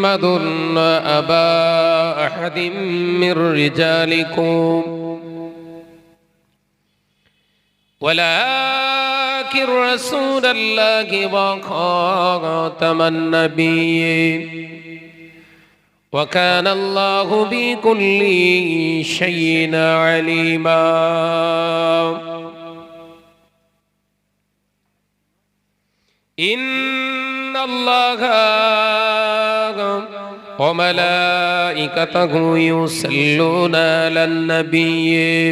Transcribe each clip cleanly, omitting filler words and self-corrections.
محمد أبا أحد من رجالكم ولكن رسول الله وخاتم النبيين وكان الله بكل شيء عليما إن الله وملائكته يصلون على النبي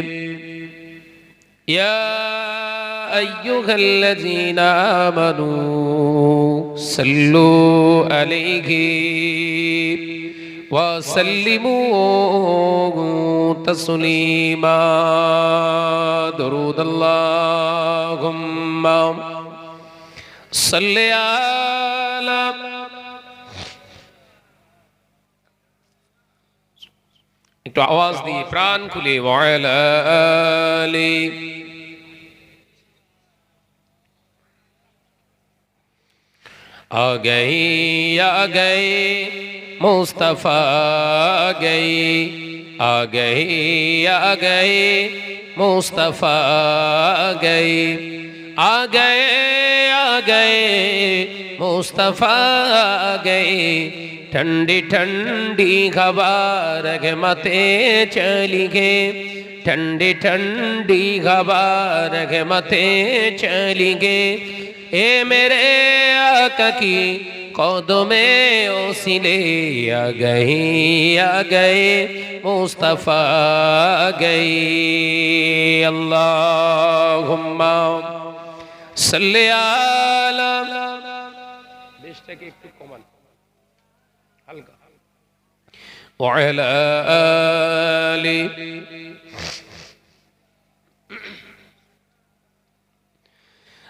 يا أيها الذين آمنوا صلوا عليه وسلموا تسليما درود اللهم صل على একটু আওয়াজ দিয়ে প্রাণ খুলে ওয়ালা আলি आ गए मुस्तफ़ा आ गए मुस्तफ़ा आ गए मुस्तफ़ा ठंडी ठंडी हवा रहमते चली गए ठंडी ठंडी हवा रहमते चली गए ए मेरे आका की कदमे ओसिले आ गए मुस्तफ़ा गए अल्लाहुम्मा सल्ली आला बेशक একটু কমান হালকা ওয়া আলা আলি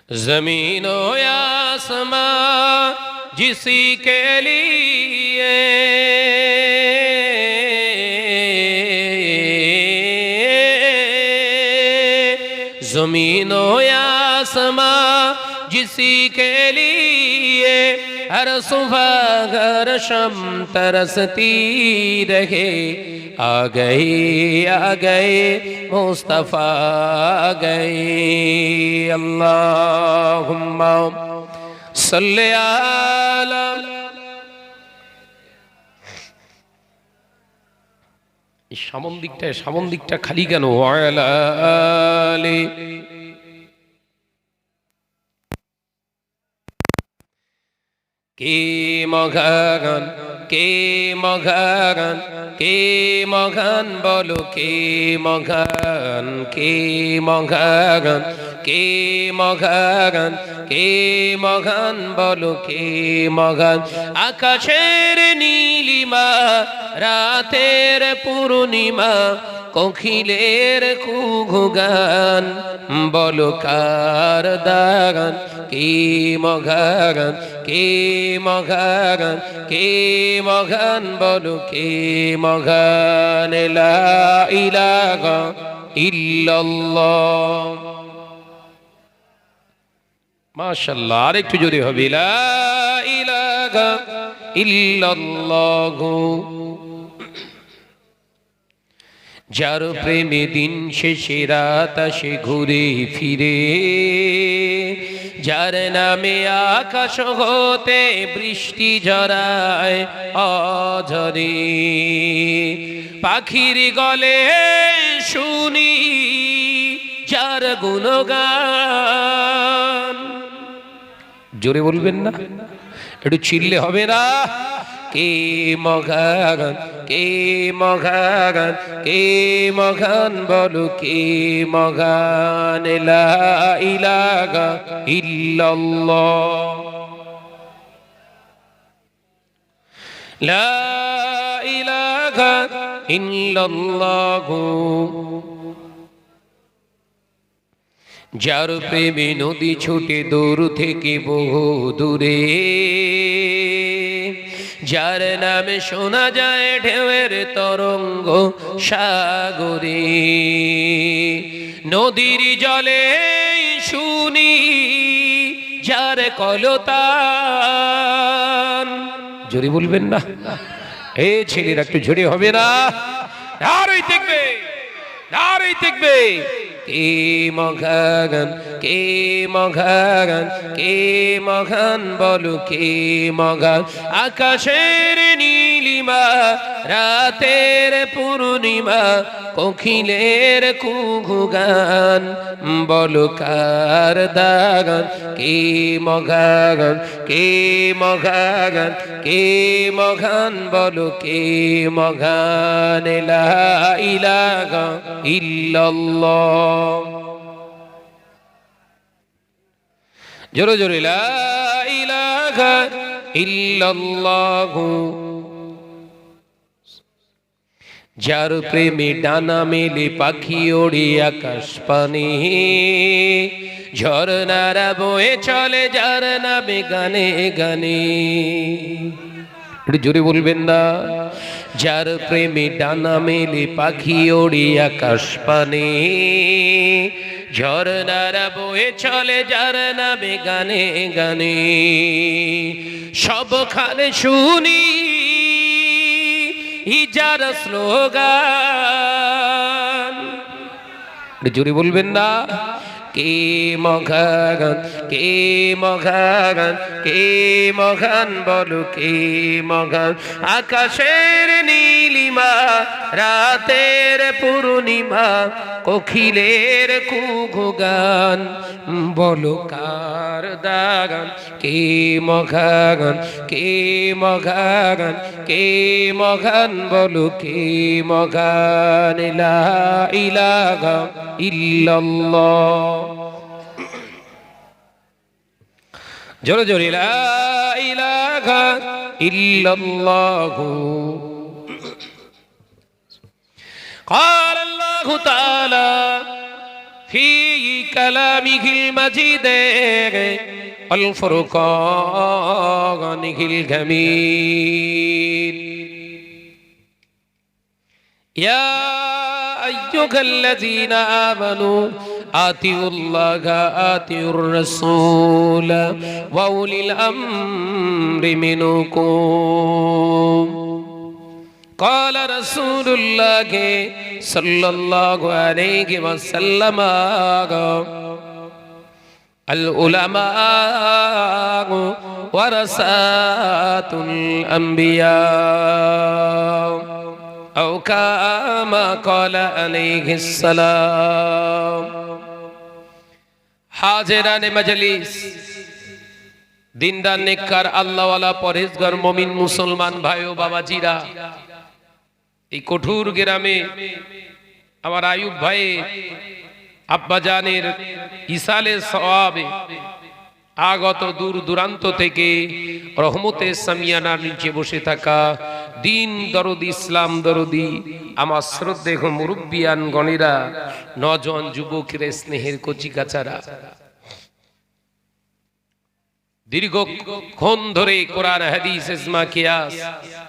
ज़मीन हो आसमां जिसी के लिए ज़मीन हो आसमां जिसी के लिए हर सुबह हर शाम तरसती रहे आ गए मुस्तफ़ा गए अल्लाहुम्मा सल्ली आला সামন দিকটা খালি কেন ওয়ালা আলি কে মগান কে মগান কে মগান বলো কে মগান কে মগান কে মগান কে মগান বলো কে মগান আকাশের নীলিমা রাতের পূর্ণিমা কোকিলের কুহু গান বলো কার দাগান কে মগান কে মগান কে মগান বলো কে মগান লা ইলাহা ইল্লাল্লাহ মাশাআল্লাহ আরেকটু জোরে হবে লা ইলাহা ইল্লাল্লাহ যার প্রেমে দিন শেষে রাত আসে ঘুরে ফিরে যার নামে আকাশ হতে বৃষ্টি ঝরায় অঝরে পাখির গলে শুনি যার গুণগান জোরে বলবেন না একটু চিল্লে হবে না কে মগান কে মগান কে মগান বলো কে মগান লা ইলাহা ইল্লাল্লাহ লা ইলাহা ইল্লাল্লাহ যার প্রেমে নদী ছুটে দূর থেকে বহু দূরে যার নামে শোনা যায় ঢেউয়ের তরঙ্গ সাগরে নদীর জলে শুনি যার কলতান জোরে বলবেন না? এই ছেলেরা একটু জোরে হবে না? আরই দেখবে, আরই দেখবে। কে মহান, কে মহান, কে মহান বলো কে মহান? আকাশের নীলিমা, রাতের পূর্ণিমা, কোকিলের কুহু গান, বলো কার দাগান? কে মহান, কে মহান, কে মহান বলো কে মহান? লা ইলাহা ইল্লাল্লাহ। জোরে জোরে লা ইলাহা ইল্লাল্লাহ। যার প্রেমে ডানা মেলে পাখি ওড়ে আকাশ পানে, ঝরনারা বয়ে চলে যার নামে গানে গানে। জোরে বলবেন না? যার প্রেমে ডানা মেলে পাখি ওড়ে আকাশ পানে, ঝরনারা বয়ে চলে যার নামে গানে গানে। সবখানে শুনি যার স্লোগান। জোরে বলবেন না? কে মহান, কে মহান, কে মহান বলো কে মহান? আকাশের নীলিমা, রাতের পূর্ণিমা, কোকিলের কুহু গান, বলো কার দাগান? কে মহান, কে মহান, কে মহান বলো কে মহান? লা ইলাহা ইল্লাল্লাহ। জোরে জোরে লা ইলাহা ইল্লাল্লাহ। قال الله تعالى في كلامه المجيد والفرقانه الحميد يا أيها الذين آمنوا آتوا الله آتوا الرسول وأولي الأمر منكم قال رسول الله صلى الله عليه وسلم العلماء ورثة الأنبياء أو كما قال عليه السلام। হাজিরানে মজলিস, দিনদার নেককার আল্লাহওয়ালা পরহেজগার মুমিন মুসলমান ভাই ও বাবাজিরা, এই কঠোর গ্রামে আমার আয়ুব ভাই আব্বাজানের ইসালে সওয়াবে আগত দূর দূরান্ত থেকে রহমতে সামিয়ানার নিচে বসে থাকা দিন দরদি, ইসলাম দরদি আমার শ্রদ্ধেয় মুরব্বিয়ান গণেরা, নজন যুবকের স্নেহের কচিকাচারা, দীর্ঘক্ষণ ধরে কোরআন হাদিস ইজমা কিয়াস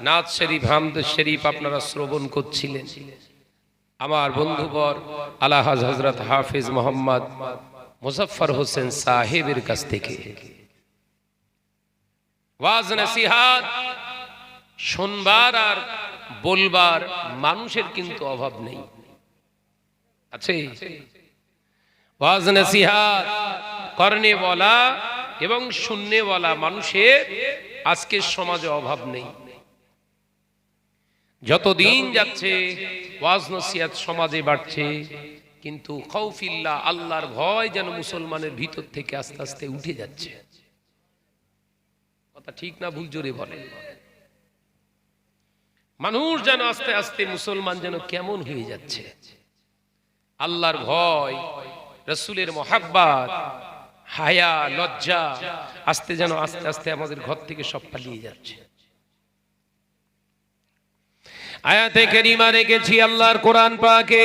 নাত শরীফ হামদ শরীফ আপনারা শ্রবণ করছিলেন। আমার বন্ধুবর আলা হযরত হাফেজ মোহাম্মদ মুজাফফর হোসেন সাহেবের কাছ থেকে ওয়াজ নসিহত শুনবার আর বলবার মানুষের কিন্তু অভাব নেই, আছে? ওয়াজ নসিহত করনে ওয়ালা এবং শুননে ওয়ালা মানুষের আজকের সমাজে অভাব নেই। যতদিন যাচ্ছে ওয়াজ নসিহত সমাজে বাড়ছে, কিন্তু খাউফিল্লাহ, আল্লাহর ভয় যেন মুসলমানের ভিতর থেকে আস্তে আস্তে উঠে যাচ্ছে। কথা ঠিক না ভুল? জোরে বলে। মানুষ যেন আস্তে আস্তে, মুসলমান যেন কেমন হয়ে যাচ্ছে। আল্লাহর ভয়, রাসূলের মুহাব্বত, হায়া, লজ্জা আস্তে আস্তে আমাদের ঘর থেকে সব পালিয়ে যাচ্ছে। আয়াতে কারিমা রেখেছি আল্লাহর কোরআন পাকে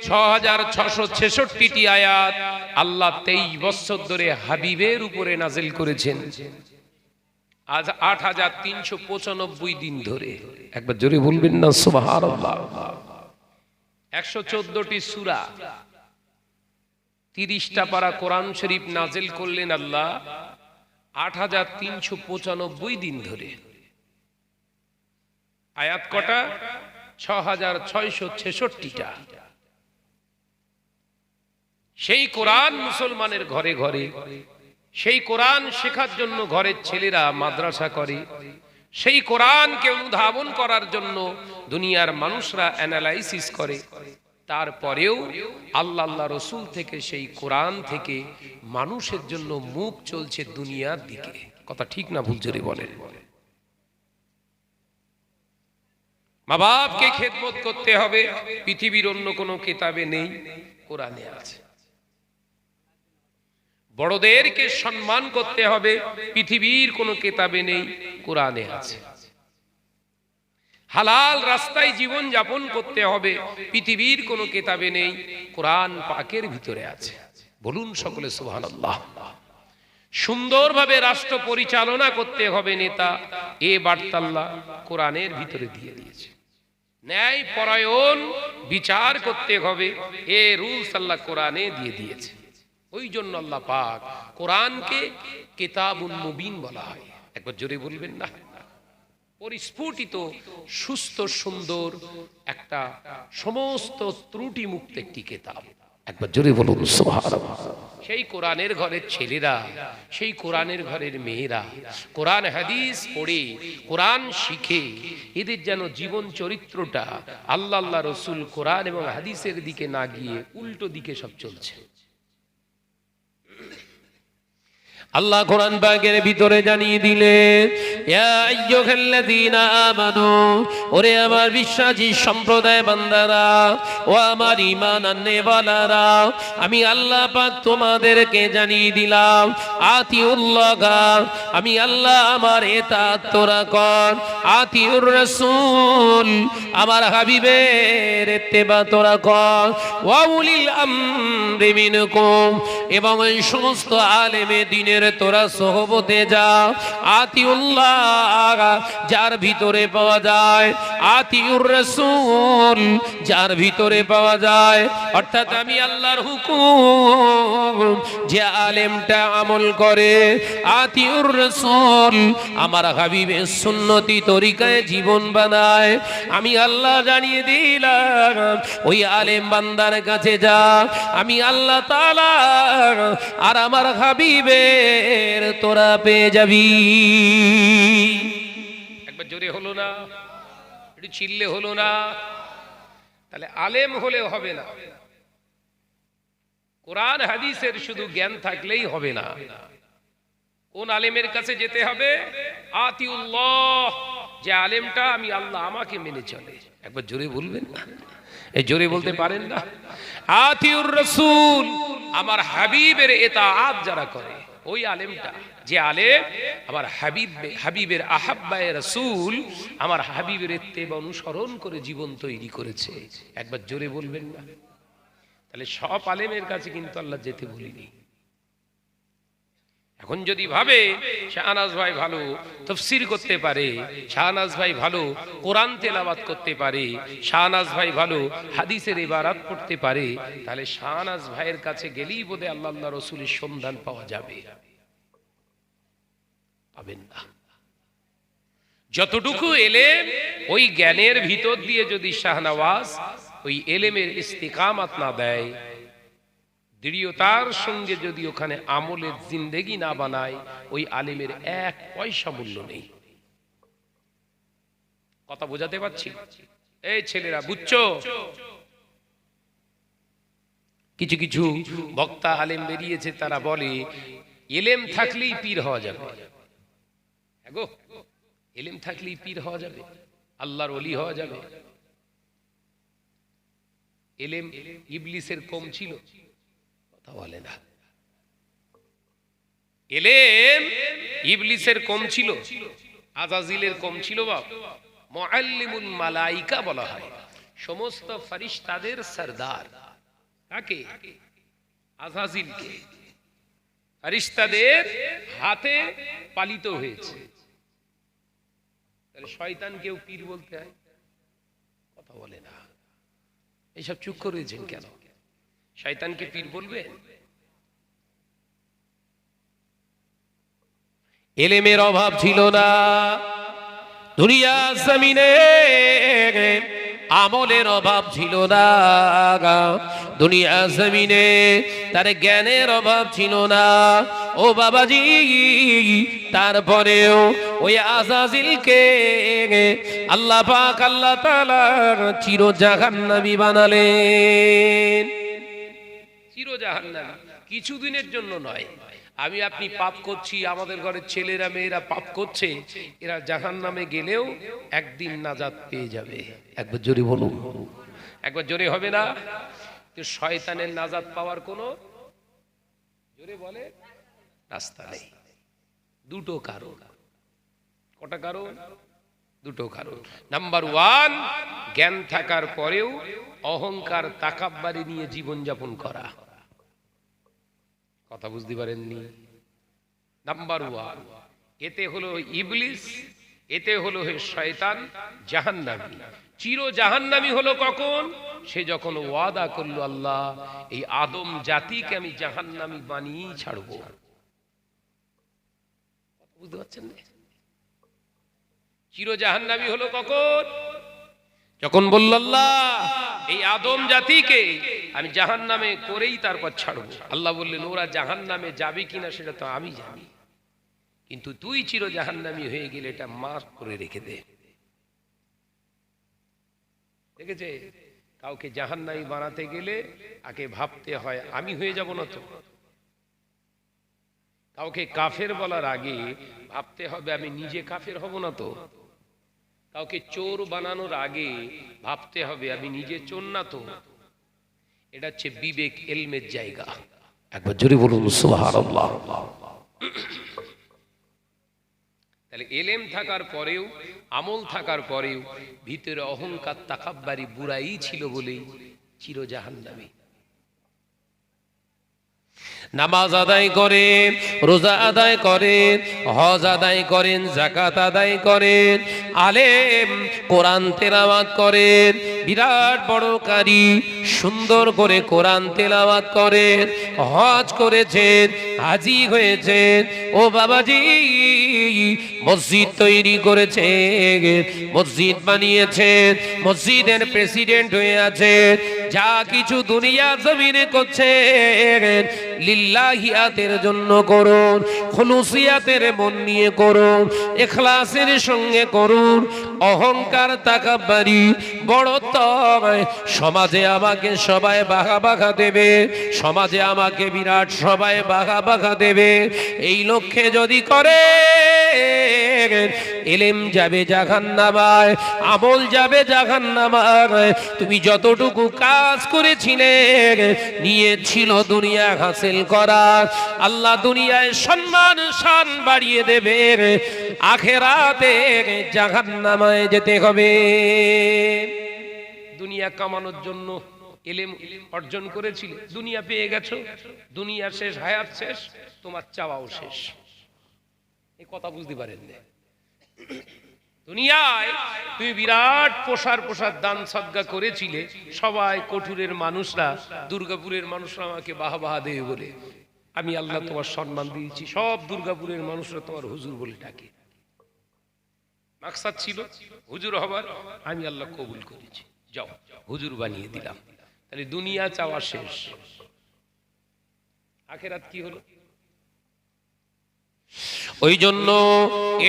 6666টি আয়াত আল্লাহ 23 বছর ধরে হাবিবের উপরে নাজিল করেছেন। আজ 8395 দিন ধরে। একবার জোরে বলবেন না সুবহানাল্লাহ। 114টি সূরা, 30টা পারা কোরআন শরীফ নাজিল করলেন আল্লাহ 8395 দিন ধরে। আয়াত কটা? 6666টা। সেই কোরআন মুসলমানের ঘরে ঘরে, সেই কোরআন শেখার জন্য ঘরের ছেলেরা মাদ্রাসা করে, সেই কোরআনকে অনুধাবন করার জন্য দুনিয়ার মানুষরা অ্যানালাইসিস করে। তারপরেও আল্লাহ রসুল থেকে, সেই কোরআন থেকে মানুষের জন্য মুখ চলছে দুনিয়ার দিকে। কথা ঠিক না ভুল জোরে বলেন? মা বাপকে খেদমত করতে হবে, পৃথিবীর অন্য কোনো কিতাবে নেই, কোরআনে আছে। বড়দেরকে সম্মান করতে হবে, পৃথিবীর কোনো কিতাবে নেই, কোরআনে আছে। হালাল রাস্তায় জীবন যাপন করতে হবে, পৃথিবীর কোনো কিতাবে নেই, কোরআন পাকের ভিতরে আছে। বলুন সকলে সুবহানাল্লাহ। সুন্দরভাবে রাষ্ট্র পরিচালনা করতে হবে নেতা, এ বার্তা আল্লাহ কোরআনের ভিতরে দিয়ে দিয়েছে। ন্যায় পরায়ণ বিচার করতে হবে, এ রুলস আল্লাহ কোরআনে দিয়ে দিয়েছে। ওই জন্য আল্লাহ পাক কোরআনকে কিতাবুন মুবিন বলা হয়। একবার জোরে বলবেন না? পরিস্ফুটিত, সুস্থ, সুন্দর একটা, সমস্ত ত্রুটি মুক্ত একটি কিতাব। একবার জোরে বলুন সুবহানাল্লাহ। সেই কোরআনের ঘরের ছেলেরা, সেই কোরআনের ঘরের মেয়েরা কোরআন হাদিস পড়ে, কোরআন শিখে, এদের যেন জীবন চরিত্রটা আল্লাহ রসুল কোরআন এবং হাদিসের দিকে না গিয়ে উল্টো দিকে সব চলছে। আল্লাহ কোরআন পাকের ভিতরে জানিয়ে দিলেন, ইয়া আইয়ুহাল্লাযীনা আমানু, ওরে আমার বিশ্বাসী সম্প্রদায় বান্দারা, ও আমার ঈমান আননেওয়ালারা, আমি আল্লাহ পাক তোমাদেরকে জানিয়ে দিলাম, আতিউল্লাহ, আমি আল্লাহ আমার ইতাআত তোরা কর, আতিউর রাসূল, আমার হাবিবের ইত্তেবা তোরা কর, ওয়া উলিল আমরি মিনকুম, এবং এই সমস্ত আলেমে দ্বীনের তোরা সোহবতে যা। আতিউল্লাহ, যার ভিতরে পাওয়া যায়, আতিউর রাসূল, যার ভিতরে পাওয়া যায়, অর্থাৎ আমি আল্লাহর হুকুম যে আলেমটা আমল করে, আতিউর রাসূল, আমার হাবিবের সুন্নতি তরিকায় জীবন বানায়, আমি আল্লাহ জানিয়ে দিলাম, ওই আলেম বান্দার কাছে যা, আমি আল্লাহ তাআলা আর আমার হাবিবের তোরা পেয়ে যাবি। একবার জোরে হলো না? একটু চিল্লে হলো না? তাহলে আলেম হলেও হবে না, কোরআন হাদিসের শুধু জ্ঞান থাকলেই হবে না। কোন আলেমের কাছে যেতে হবে? আতিউল্লাহ, যে আলেমটা আমি আল্লাহ আমাকে মেনে চলে। একবার জোরে বলবেন না? এই জোরে বলতে পারেন না? আতিউর রাসূল, আমার হাবিবের ইতাআত যারা করে, ওই আলেমটা, যে আলেম আমার হাবিবের আহাব্বায়ে রাসূল, আমার হাবিবের ইত্তেবা অনুসরণ করে জীবন তৈরি করেছে। একবার জোরে বলবেন না? তাহলে সব আলেমের কাছে কিন্তু আল্লাহ যেতে বলিনি। এখন যদি ভাবে শাহনাজ ভাই ভালো তাফসীর করতে পারে, শাহনাজ ভাই ভালো কোরআন তেলাওয়াত করতে পারে, শাহনাজ ভাই ভালো হাদিসের ইবারত পড়তে পারে, তাহলে শাহনাজ ভাইয়ের কাছে গেলেই বোধহয় আল্লাহ রাসূলের সন্ধান পাওয়া যাবে। পাবেন না। যতটুকু এলেম, ওই জ্ঞানের ভিতর দিয়ে যদি শাহনওয়াজ ওই এলেমের ইস্তিকামাত না দেয়, দৃঢ়তার সঙ্গে যদি ওখানে আমলের জিন্দেগি না বানায়, ওই আলেমের এক পয়সা মূল্য নেই। কথা বোঝাতে পারছি? এই ছেলেরা বুঝছো? কিছু কিছু বক্তা আলেম বেরিয়েছে, তারা বলে এলেম থাকলেই পীর হওয়া যাবে। গো, এলেম থাকলেই পীর হওয়া যাবে, আল্লাহর ওলি হওয়া যাবে। এলেম ইবলিসের কম ছিল? কথা বলে না। এলেম ইবলিসের কম ছিল, আজাজিলের কম ছিল। বাপ, মুআল্লিমুল মালাইকা বলা হয়, সমস্ত ফেরেশতাদের সরদার। কাকে? আজাজিলকে। ফেরেশতাদের হাতে পালিত হয়েছে। তাহলে শয়তানকেও পীর বলতে হয়? কথা বলে না। এইসব চুপ করেছেন কেন? শয়তানকে পীর বলবে? এলেমের অভাব ছিল না, দুনিয়া জমিনে আমলের অভাব ছিল না, দুনিয়া জমিনে তার জ্ঞানের অভাব ছিল না ও বাবাজি। তারপরেও ওই আযাজিলকে আল্লাহ পাক আল্লাহ তাআলা চির জাহান্নামী বানালেন। চির জাহান্নামী, কিছুদিনের জন্য নয়। আমি আপনি পাপ করছি, আমাদের ঘরের ছেলেরা মেয়েরা পাপ করছে, এরা জাহান্নামে গেলেও একদিন নাজাত পেয়ে যাবে। একবার জোরে বলুন, একবার জোরে হবে না? তো শয়তানের নাজাত পাওয়ার কোনো জোরে বলে রাস্তা নেই। দুটো কারণ। কটা কারণ? দুটো কারণ। নাম্বার ওয়ান, জ্ঞান থাকার পরেও অহংকার তাকাব্বুরি নিয়ে জীবন যাপন করা। কথা বুঝতে পারেননি? নাম্বার ওয়ান, এতে হলো ইবলিস, এতে হলো শয়তান জাহান্নামী। চির জাহান্নামী হলো কখন? সে যখন ওয়াদা করলো আল্লাহ এই আদম জাতিকে আমি জাহান্নামী বানিয়ে ছাড়বো। বুঝতে পারছেন না? চির জাহান্নামী হলো কখন? যখন বলল আল্লাহ এই আদম জাতিকে আমি জাহান্নামে করেই তারপর ছাড়বো। আল্লাহ বললেন ওরা জাহান্নামে যাবে কিনা সেটা তো আমি জানি, কিন্তু তুই চির জাহান্নামী হয়ে গেলে এটা মাফ করে রেখে দে। দেখেছে, কাউকে জাহান্নামী বানাতে গেলে আগে ভাবতে হয় আমি হয়ে যাব না তো। কাউকে কাফের বলার আগে ভাবতে হবে আমি নিজে কাফের হব না তো। কাউকে চোর বানানোর আগে ভাবতে হবে আমি নিজে চোর না তো। এটা হচ্ছে বিবেক, ইলমের জায়গা। একবার জোরে বলুন সুবহানাল্লাহ। তাহলে ইলম থাকার পরেও, আমল থাকার পরেও ভিতরে অহংকার তাকাব্বুরি বুড়াই ছিল বলেই চির জাহান্নামী। নামাজ আদায় করেন, রোজা আদায় করেন, হজ আদায় করেন, যাকাত আদায় করেন, আলেম কোরআন তেলাওয়াত করেন, বিরাট বড় কারি সুন্দর করে কোরআন তেলাওয়াত করেন, হজ করেছেন, হাজী হয়েছেন, ও বাবাজি মসজিদ তৈরি করেছেন, মসজিদ বানিয়েছেন, মসজিদের প্রেসিডেন্ট হয়ে আছেন, যা কিছু দুনিয়া জমিনে করছেন লিল্লাহিয়াতের জন্য করুন, খুলুসিয়াতের মন নিয়ে করুন, ইখলাসের সঙ্গে করুন। অহংকার তাকাব্বুরি বড়ত্ব, সমাজে আমাকে সবাই বাঘা বাঘা দেবে, সমাজে আমাকে বিরাট সবাই বাঘা বাঘা দেবে, এই লক্ষ্যে যদি করে ইলম যাবে জাহান্নামায়, আমল যাবে জাহান্নামায়। তুমি যতটুকু কাজ করেছিলে নিয়েছিল দুনিয়া হাসিল করা, আল্লাহ দুনিয়ায় সম্মান শান বাড়িয়ে দেবে, আখিরাতে জাহান্নামায় যেতে হবে। দুনিয়া কামানোর জন্য ইলম অর্জন করেছিলে, দুনিয়া পেয়ে গেছো, দুনিয়া শেষ, হায়াত শেষ, তোমার চাওয়াও শেষ। এই কথা বুঝতে পারেন না? দুনিয়ায় তুমি বিরাট পোষার দান সদকা করেছিলে, সবাই কঠুরের মানুষরা, দুর্গাপুরের মানুষরা আমাকে বাহবা দেবে বলে আমি আল্লাহ তোমার সম্মান দিয়েছি, সব দুর্গাপুরের মানুষরা তোমার হুজুর বলে ডাকে। মাকসাদ ছিল হুজুর হবার, আমি আল্লাহ কবুল করেছি, যাও হুজুর বানিয়ে দিলাম। তাহলে দুনিয়া চাওয়া শেষ, আখিরাত কি হলো? ওই জন্য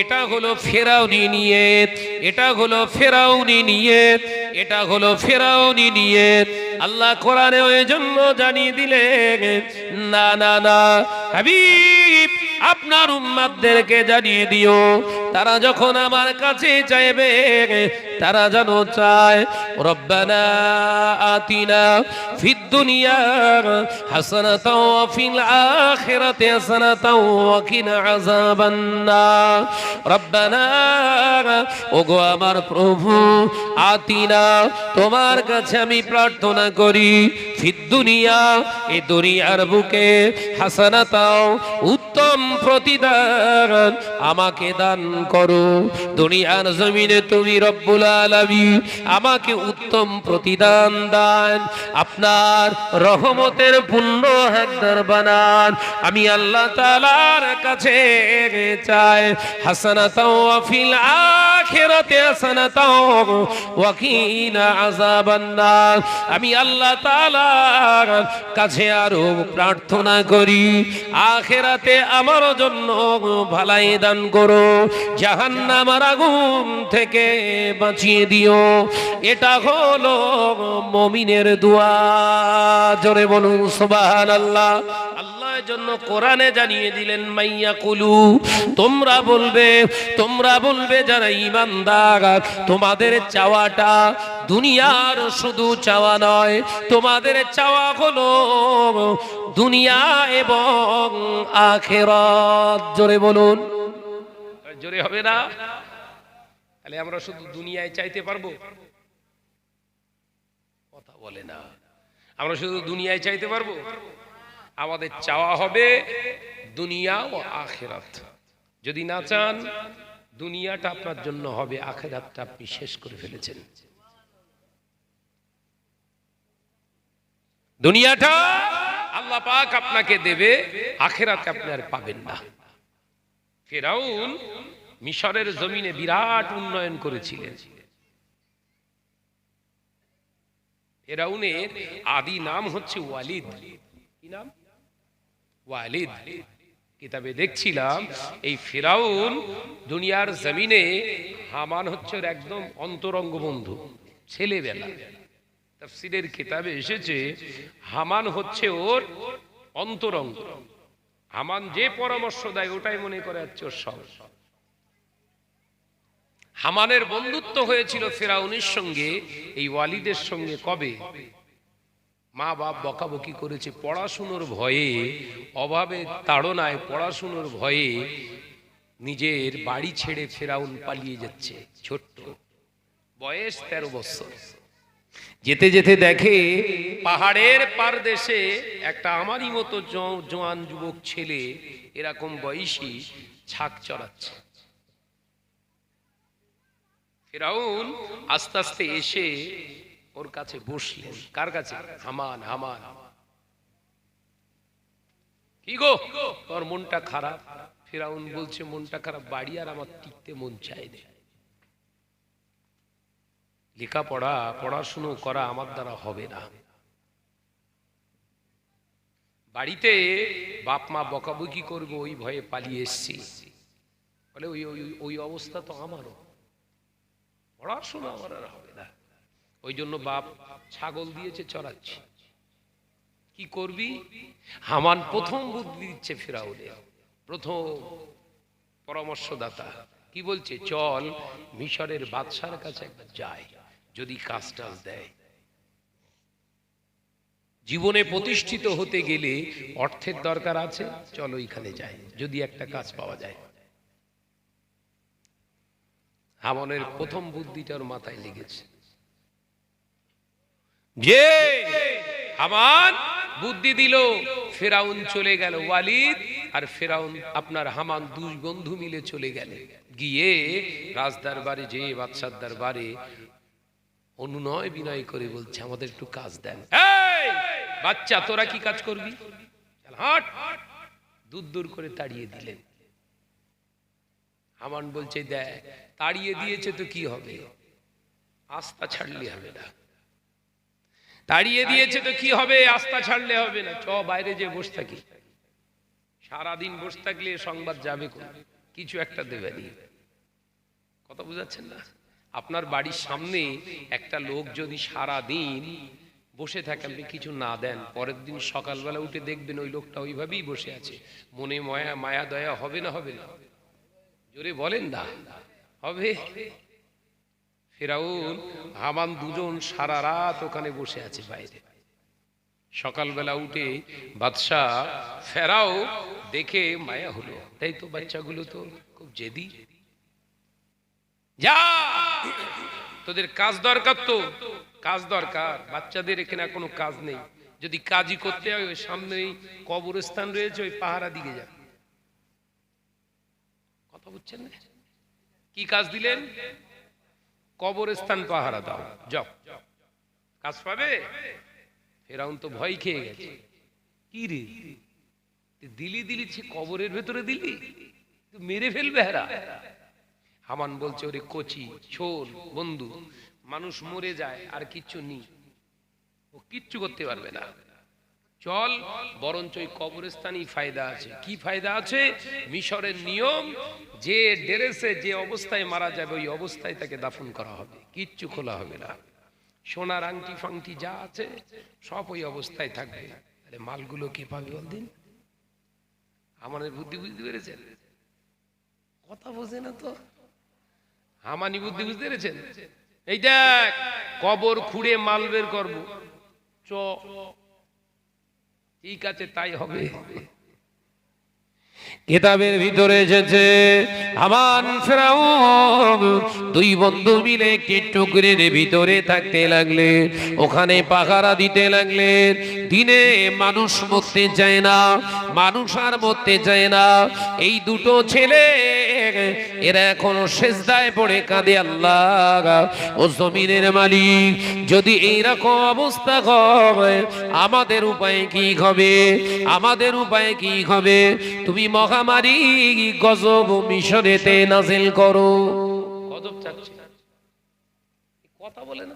এটা হলো ফেরাউনি নিয়ত, এটা হলো ফেরাউনি নিয়ত, এটা হলো ফেরাউনি নিয়ত। আল্লাহ কোরআনে ওই জন্য জানিয়ে দিলেন না না না হাবিব, আপনার উম্মতদেরকে জানিয়ে দিও তারা যখন আমার কাছে চাইবে তারা যেন চায় রব্বানা আতিনা ফিদ দুনিয়া হাসানাতাও ওয়া ফিল আখিরাতি হাসানাতাও ওয়া কিনা আযাবান নার। রব্বানা, ওগো আমার প্রভু, আতিনা, তোমার কাছে আমি প্রার্থনা করি ফিদ দুনিয়া, এই দুনিয়ার বুকে হাসানাতাও, উত্তম প্রতিদান আমাকে দান করো। দুনিয়ার জমিনে তুমি রব্বুল আলামিন আমাকে উত্তম প্রতিদান দান, আপনার রহমতের পূর্ণ হাকদার বানান। আমি আল্লাহ তাআলার কাছে চাই হাসানাতাও ফিল আখিরাতি হাসানাতাও ওয়া কিনা আযাবান নার। আমি আল্লাহ তাআলার কাছে আরো প্রার্থনা করি আখিরাতে আমার জন্য ভালাই দান করো, জাহান্নামের আগুন থেকে বাঁচিয়ে দিও। এটা হলো মুমিনের দোয়া। জোরে বলুন সুবহানাল্লাহ। আল্লাহর জন্য কোরআনে জানিয়ে দিলেন মাইয়া কুলু, তোমরা বলবে যারা ঈমানদার, তোমাদের চাওয়াটা দুনিয়ার শুধু চাওয়া নয়, তোমাদের চাওয়া হলো দুনিয়া এবং আখিরাত। জোরে বলুন, জোরে হবে না? তাহলে আমরা শুধু দুনিয়ায় চাইতে পারবো? কথা বলে না। আমরা শুধু দুনিয়ায় চাইতে পারবো? আমাদের চাওয়া হবে দুনিয়া ও আখিরাত। যদি না চান, দুনিয়াটা আপনার জন্য হবে, আখিরাতটা আপনি শেষ করে ফেলেছেন। দুনিয়াটা আল্লাহ পাক আপনাকে দেবে, আখিরাতে আপনি আর পাবেন না। ফিরআউন মিশরের জমিনে বিরাট উন্নয়ন করেছিলেন। ফিরআউনের আদি নাম হচ্ছে ওয়ালিদ। কি নাম? ওয়ালিদ। কিতাবে দেখছিলাম এই ফিরআউন দুনিয়ার জমিনে, হামান হচ্ছে ওর একদম অন্তরঙ্গ বন্ধু ছেলেবেলা। তাফসীরের কিতাবে এসেছে হামান হচ্ছে ওর অন্তরঙ্গ। হামান যে পরামর্শ দেয় ওটাই মনে করে হচ্ছে ওর সব। হামানের বন্ধুত্ব হয়েছিল ফিরআউনের সঙ্গে এই ওয়ালিদের সঙ্গে কবে? মা বাপ বকাবকি করেছে, পড়াশুনোর ভয়ে, অভাবে তাড়নায় পড়াশুনোর ভয়ে নিজের বাড়ি ছেড়ে ফিরআউন পালিয়ে যাচ্ছে। ছোট্ট বয়স 13 বছর। যেতে যেতে দেখে পাহাড়ের পার দেশে একটা আমারই মতো জওয়ান যুবক ছেলে এরকম বয়সী ছাগ চড়াচ্ছে। ফিরআউন আস্তে আস্তে এসে ওর কাছে বসলেন। কার কাছে? হামান। হামান, কি গো তোর মনটা খারাপ? ফিরআউন বলছে মনটা খারাপ, বাড়ি আর আমার টিকতে মন চায় না। লেখাপড়া পড়াশুনো করা আমার দ্বারা হবে না। বাড়িতে বাপ মা বকাবকি করবে ওই ভয়ে পালিয়ে এসছি। বলে ওই অবস্থা তো আমারও, পড়াশোনা আমার আর হবে না। ওই জন্য বাপ ছাগল দিয়েছে চড়াচ্ছি। কি করবি? হামান প্রথম বুদ্ধি দিচ্ছে ফিরআউনের, প্রথম পরামর্শদাতা। কি বলছে? চল মিশরের বাদশার কাছে একবার যাই, যদি কাজ টাজ দেয়। জীবনে প্রতিষ্ঠিত হতে গেলে অর্থের দরকার আছে, চলো ওইখানে যাই, যদি একটা কাজ পাওয়া যায়। হামানের প্রথম বুদ্ধিটার মাথায় লেগেছে। যে হামান বুদ্ধি দিল, ফিরআউন চলে গেল। ওয়ালিদ আর ফিরআউন আপনার হামান দুই বন্ধু মিলে চলে গেল। গিয়ে রাজদরবারে, যে বাদশার দরবারে অনুনয় বিনয় করে বলছে আমাদের একটু কাজ দেন। এই বাচ্চা, তোরা কি কাজ করবি? হাট। দূর দূর করে তাড়িয়ে দিলেন। হামান বলছে দেখ, তাড়িয়ে দিয়েছে তো কি হবে, আস্থা ছাড়লে হবে না। তাড়িয়ে দিয়েছে তো কি হবে, আস্থা ছাড়লে হবে না। চ বাইরে যে বসে থাকি, সারাদিন বসে থাকলে সংবাদ যাবে কোন, কিছু একটা দেবে নি। কথা বুঝাচ্ছেন না? আপনার বাড়ির সামনে একটা লোক যদি সারা দিন বসে থাকে, আপনি কিছু না দেন, পরের দিন সকালবেলা উঠে দেখবেন ওই লোকটা ওইভাবেই বসে আছে। মনে মায়া দয়া হবে না? হবে না? জোরে বলেন না। হবে। ফিরআউন হামান দুজন সারা রাত ওখানে বসে আছে বাইরে। সকালবেলা উঠে বাদশাহ ফেরাও দেখে মায়া হলো, তাই তো বাচ্চাগুলো তো খুব জেদি। যা, তোদের কাজ দরকার, তো কাজ দরকার। বাচ্চাদের এখানে কোনো কাজ নেই, যদি কাজী করতে হয় ওই সামনেই কবরস্থান রয়েছে, ওই পাহারা দিকে যাবে। কথা বুঝছেন না? কি কাজ দিলেন? কবরস্থান পাহারা দাও, যাও, কাজ পাবে। ফেরাউন তো ভয় খেয়ে গেছে, কি রে দিলি দিলি, কবরের ভেতরে দিলি, মেরে ফেলবে হেরা। হামান বলছে, ওরে কচি ছোল বন্ধু, মানুষ মরে যায় আর কিচ্ছু নেই, ও কিচ্ছু করতে পারবে না, চল বরঞ্চ ওই কবরস্থানই ফায়দা আছে। কি ফায়দা আছে? মিশরের নিয়ম, যে ড্রেসে যে অবস্থায় মারা যাবে ওই অবস্থায় তাকে দাফন করা হবে, কিচ্ছু খোলা হবে না, সোনার আংটি ফাংটি যা আছে সব ওই অবস্থায় থাকবে। আরে মালগুলো কে পাবে বলদিন? আমাদের বুদ্ধি বুঝতে পেরেছেন? কথা বোঝে না তো, হামানি বুদ্ধি বুঝতে পেরেছেন? এই দেখ, কবর খুঁড়ে মাল বের করবো, চ, ঠিক আছে তাই হবে। কিতাবের ভিতরে এসেছে, হামান ফেরাউন দুই বন্ধু মিলে একটি টুকরের ভিতরে থাকতে লাগলেন, ওখানে পাহারা দিতে লাগলেন। দিনে মানুষ মরতে চায় না, মানুষ আর মরতে চায় না। এই দুটো ছেলে এরা এখন সেজদায় পড়ে কাঁদে, আল্লাহ ও জমিনের মালিক, যদি এইরকম অবস্থা হয় আমাদের উপায় কি হবে? আমাদের উপায় কি হবে? তুমি মহামারী গজব মিশরেতে নাজিল করো। গজব চাচ্ছে, কথা বলে না,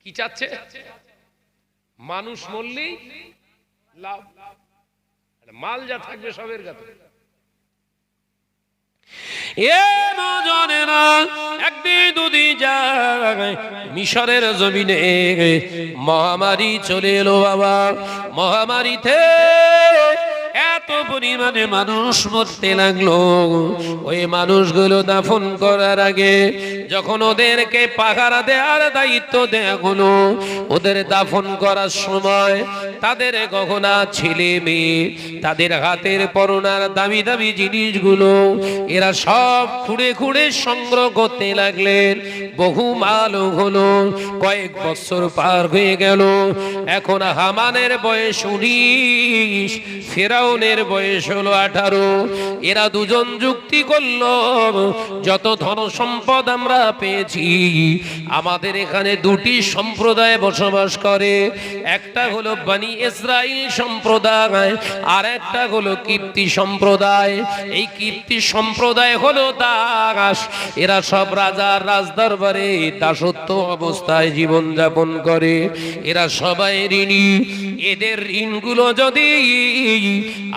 কি চাচ্ছে? মানুষ মরলেই লাভ, মাল যা থাকবে সবের কাছে। একদিন দুদিন যায় মিশরের জমিনে মহামারী চলে এলো বাবা। মহামারীতে এত পরিমাণে মানুষ মরতে লাগলো। ওই মানুষগুলো দাফন করার আগে যখন ওদেরকে পাহারা দেওয়ার দায়িত্ব দেয়া হলো, ওদের দাফন করার সময় তাদের গহনা, ছেলে মেয়ে, তাদের হাতের পরনার দামি দামি জিনিসগুলো এরা সব খুঁড়ে খুঁড়ে সংগ্রহ করতে লাগলেন। বহু মাল হলো, কয়েক বছর পার হয়ে গেল। এখন হামানের বয়স 19, ফেরাউনের বয়স হলো 18। এরা দুজন যুক্তি করলো, যত ধন সম্পদ আমরা পেয়েছি, আমাদের এখানে দুটি সম্প্রদায় বসবাস করে, একটা হলো বনি ইসরাইল সম্প্রদায়, আর একটা হলো কিপ্তি সম্প্রদায়। এই কিপ্তি সম্প্রদায় হলো দাস, এরা সব রাজার রাজদরবারে দাসত্ব অবস্থায় জীবন যাপন করে, এরা সবাই ঋণী। এদের ঋণগুলো যদি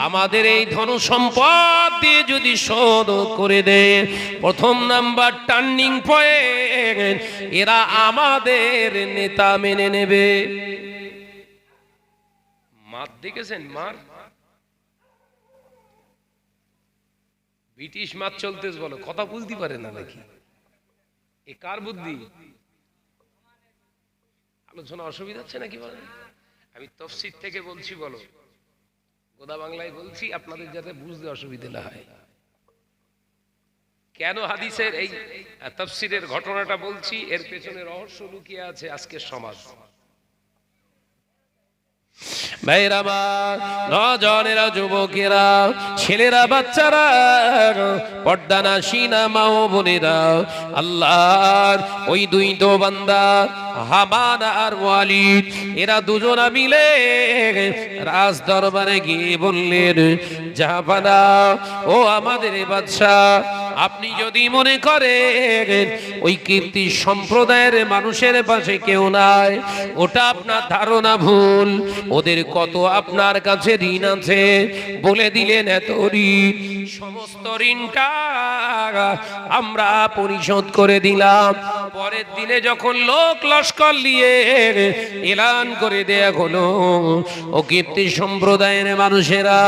আমাদের এই ধন সম্পদ দিয়ে যদি শোধ করে দেয়, প্রথম নাম্বার টার্নিং পয়েন্ট, এরা আমাদের নেতা মেনে নেবে। মার দেখেছেন? মার, ব্রিটিশ মার চলতেস, বলো কথা বুঝতে পারে না নাকি? এ কার বুদ্ধি? আলোচনা অসুবিধা হচ্ছে নাকি? বলেন, আমি তফসির থেকে বলছি, বলো গোদা বাংলায় বলছি, আপনাদের যাতে বুঝতে অসুবিধা না হয়। কেন হাদিসের এই তাফসীরের ঘটনাটা বলছি, এর পেছনে রহস্য লুকিয়ে আছে আজকের সমাজ। ভাইরা, নজনেরা, যুবকেরা, ছেলেরা, বাচ্চারা, পর্দানাসীনা মা ও বোনেরা, আল্লাহর ওই দুই তো বান্দা হামান আর ওয়ালিদ, এরা দুজনা মিলে রাজ দরবারে গিয়ে বললেন, জাহাপানা ও আমাদের বাদশা, আপনি যদি মনে করেন ওই কীর্তি সম্প্রদায়ের মানুষের পাশে কেউ নাই, ওটা আপনার ধারণা ভুল। ওদের কত আপনার কাছে ঋণ আছে বলে দিলেন, এত ঋণ, সমস্ত ঋণটা আমরা পরিশোধ করে দিলাম। পরের দিনে যখন লোক লস্কর নিয়ে এলান করে দেয়া হলো, ও কীর্তি সম্প্রদায়ের মানুষেরা,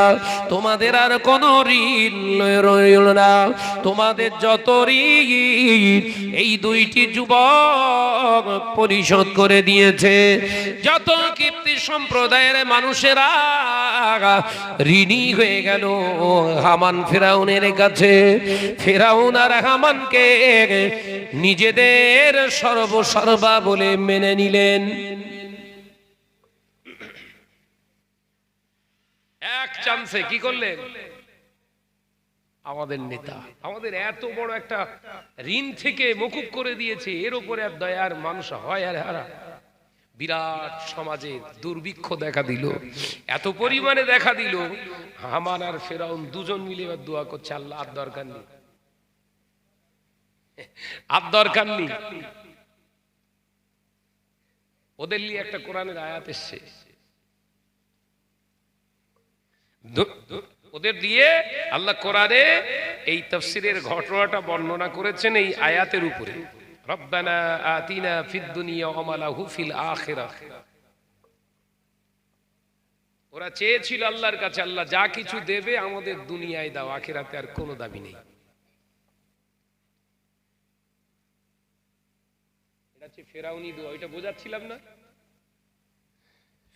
তোমাদের আর কোনো ঋণ রইল না, তোমাদের যত ঋণ এই দুইটি যুবক পরিশোধ করে দিয়েছে। যত কীর্তি সম্প্রদায়ের মানুষেরা ঋণী হয়ে গেল হামান ফেরাউনের কাছে। ফেরাউন আর হামানকে নিজেদের সর্বসর্বা বলে মেনে নিলেন। চান্সে কি করলেন? আমাদের নেতা আমাদের এত বড় একটা ঋণ থেকে মকুব করে দিয়েছে, এর উপরে আর দয়ার মানুষ হয় আর হারা? বিরাট সমাজে দুর্ভিক্ষ দেখা দিল, এত পরিমাণে দেখা দিল, হামান আর ফেরাউন দুজন মিলে এবার দোয়া করছে, আল্লাহ আর দরকার নেই, আর দরকার নেই। ওদের নিয়ে একটা কোরআনের আয়াত এসছে, ওদের দিয়ে আল্লাহ কোরআনে এই তাফসীরের ঘটনাটা বর্ণনা করেছেন এই আয়াতের উপরে। রব্বানা আতিনা ফিদ দুনিয়া ওয়া মা লাহু ফিল আখিরাহ। ওরা চেয়েছিল আল্লাহর কাছে, আল্লাহ যা কিছু দেবে আমাদের দুনিয়ায় দাও, আখিরাতে আর কোনো দাবি নেই। এটা হচ্ছে ফেরাউনি দোয়া, ওইটা বোঝাচ্ছিলাম না?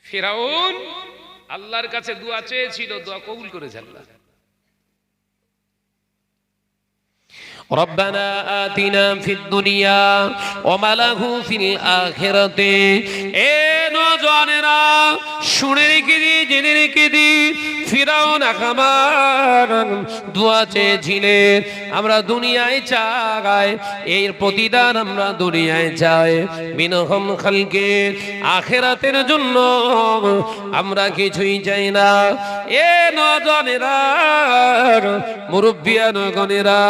ফেরাউন আল্লাহর কাছে দোয়া চেয়েছিল, দোয়া কবুল করেছে আল্লাহ। ربنا آتنا في الدنيا وما له في الآخرة এ নওজওয়ানেরা শুনে রেখে দি, জেনে রেখে দি, ফিরাউন হামান দোয়া চেয়েছিলেন আমরা দুনিয়ায় চাই, এর প্রতিদান আমরা দুনিয়ায় চাই, বিনহম খালকে আখিরাতের জন্য আমরা কিছুই চাই না। এ নওজওয়ানেরা, মুরব্বিয়ানগণেরা,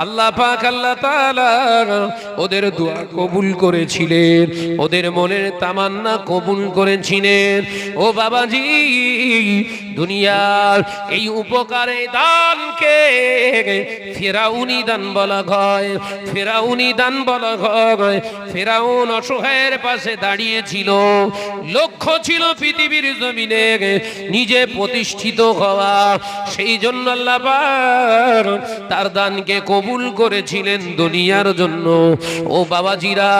আল্লাহ পাক আল্লাহ তাআলা ওদের দোয়া কবুল করেছিলেন, ওদের মনের তামান্না কবুল করেছিলেন। ও বাবাজি, দুনিয়ার এই উপকারে দানকে ফেরাউনি দান বলা হয়, ফেরাউনি দান বলা হয়। ফেরাউন অসহায়ের পাশে দাঁড়িয়েছিল, লক্ষ্য ছিল পৃথিবীর জমিনে নিজে প্রতিষ্ঠিত হওয়া, সেই জন্য আল্লাহ পাক তার দানকে কবুল করেছিলেন দুনিয়ার জন্য। ও বাবাজিরা,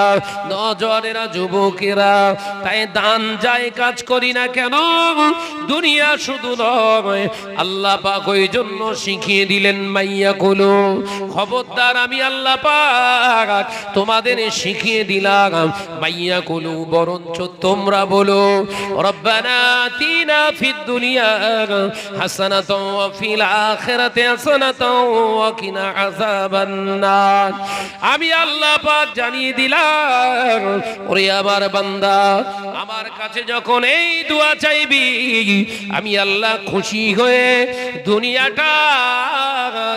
নওজওয়ানেরা, যুবকেরা, তাই দান যায় কাজ করি না কেন, দুনিয়া শুধু নয়, আল্লাহ পাক ওই জন্য শিখিয়ে দিলেন মাইয়া কুলু, খবরদার আমি আল্লাহ পাক তোমাদের শিখিয়ে দিলাম মাইয়া কুলু, বরঞ্চ তোমরা বলো রব্বানা আতিনা ফিদ দুনিয়া হাসানাতাও ওয়া ফিল আখিরাতি হাসানাতাও ওয়া কিনা আযাবান নার। আমি আল্লাহ পাক জানিয়ে দিলাম, ওরে আমার বান্দা, আমার কাছে যখন এই দোয়া চাইবি, আমি আল্লাহ খুশি হয়ে দুনিয়াটা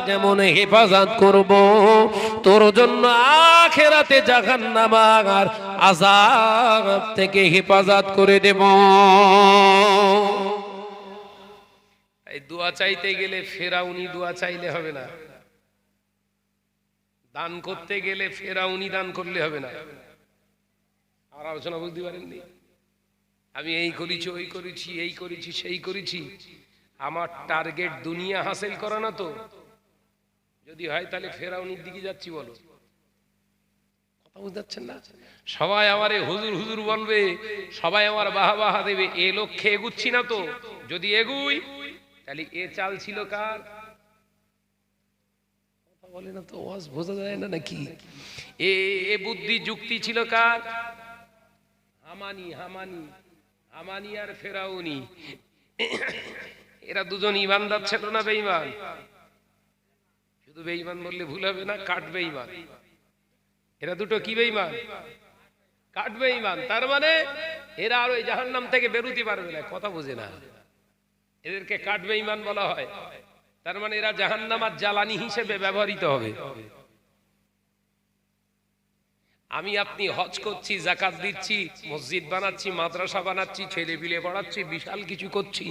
যেমন হেফাজত করব, তোর জন্য আখিরাতে জাহান্নাম আর আযাব থেকে হেফাজত করে দেব। এই দোয়া চাইতে গেলে ফেরাউনি দোয়া চাইলে হবে না, দান করতে গেলে ফেরাউনি দান করলে হবে না। আর আলোচনা বুঝতে পারেননি? আমি এই করেছি, ওই করেছি, এই করেছি, সেই করেছি, আমার টার্গেট দুনিয়া হাসিল করা না তো? যদি হয় তাহলে ফেরাউনির দিকে যাচ্ছি, বলো, কথা বুঝতে পারছেন না? সবাই আমারে হুজুর হুজুর বলবে, সবাই আমার বাহা বাহা দেবে, এ লক্ষ্যে এগুচ্ছি না তো? যদি এগুই তাহলে এ চাল ছিল কার? কথা বলে না তো, ওয়াজ বোঝা যায় না নাকি? এ বুদ্ধি যুক্তি ছিল কার? হামানি, হামানি, হামানি আর ফেরাউনি। এরা দুজন ইমানদার ছিল না বেঈমান? শুধু বেঈমান বললে ভুল হবে না, কাট বেঈমান। এরা দুটো কি বেঈমান? কাট বেঈমান। তার মানে এরা আর ওই জাহান্নাম থেকে বেরোতে পারবে না, কথা বুঝে না, এদেরকে কাট বেঈমান বলা হয়। তার মানে এরা জাহান্নাম আর জ্বালানি হিসেবে ব্যবহৃত হবে। আমি আপনি হজ করছি, যাকাত দিচ্ছি, মসজিদ বানাচ্ছি, মাদ্রাসা বানাচ্ছি, ছেলে পিলে পড়াচ্ছি, বিশাল কিছু করছি,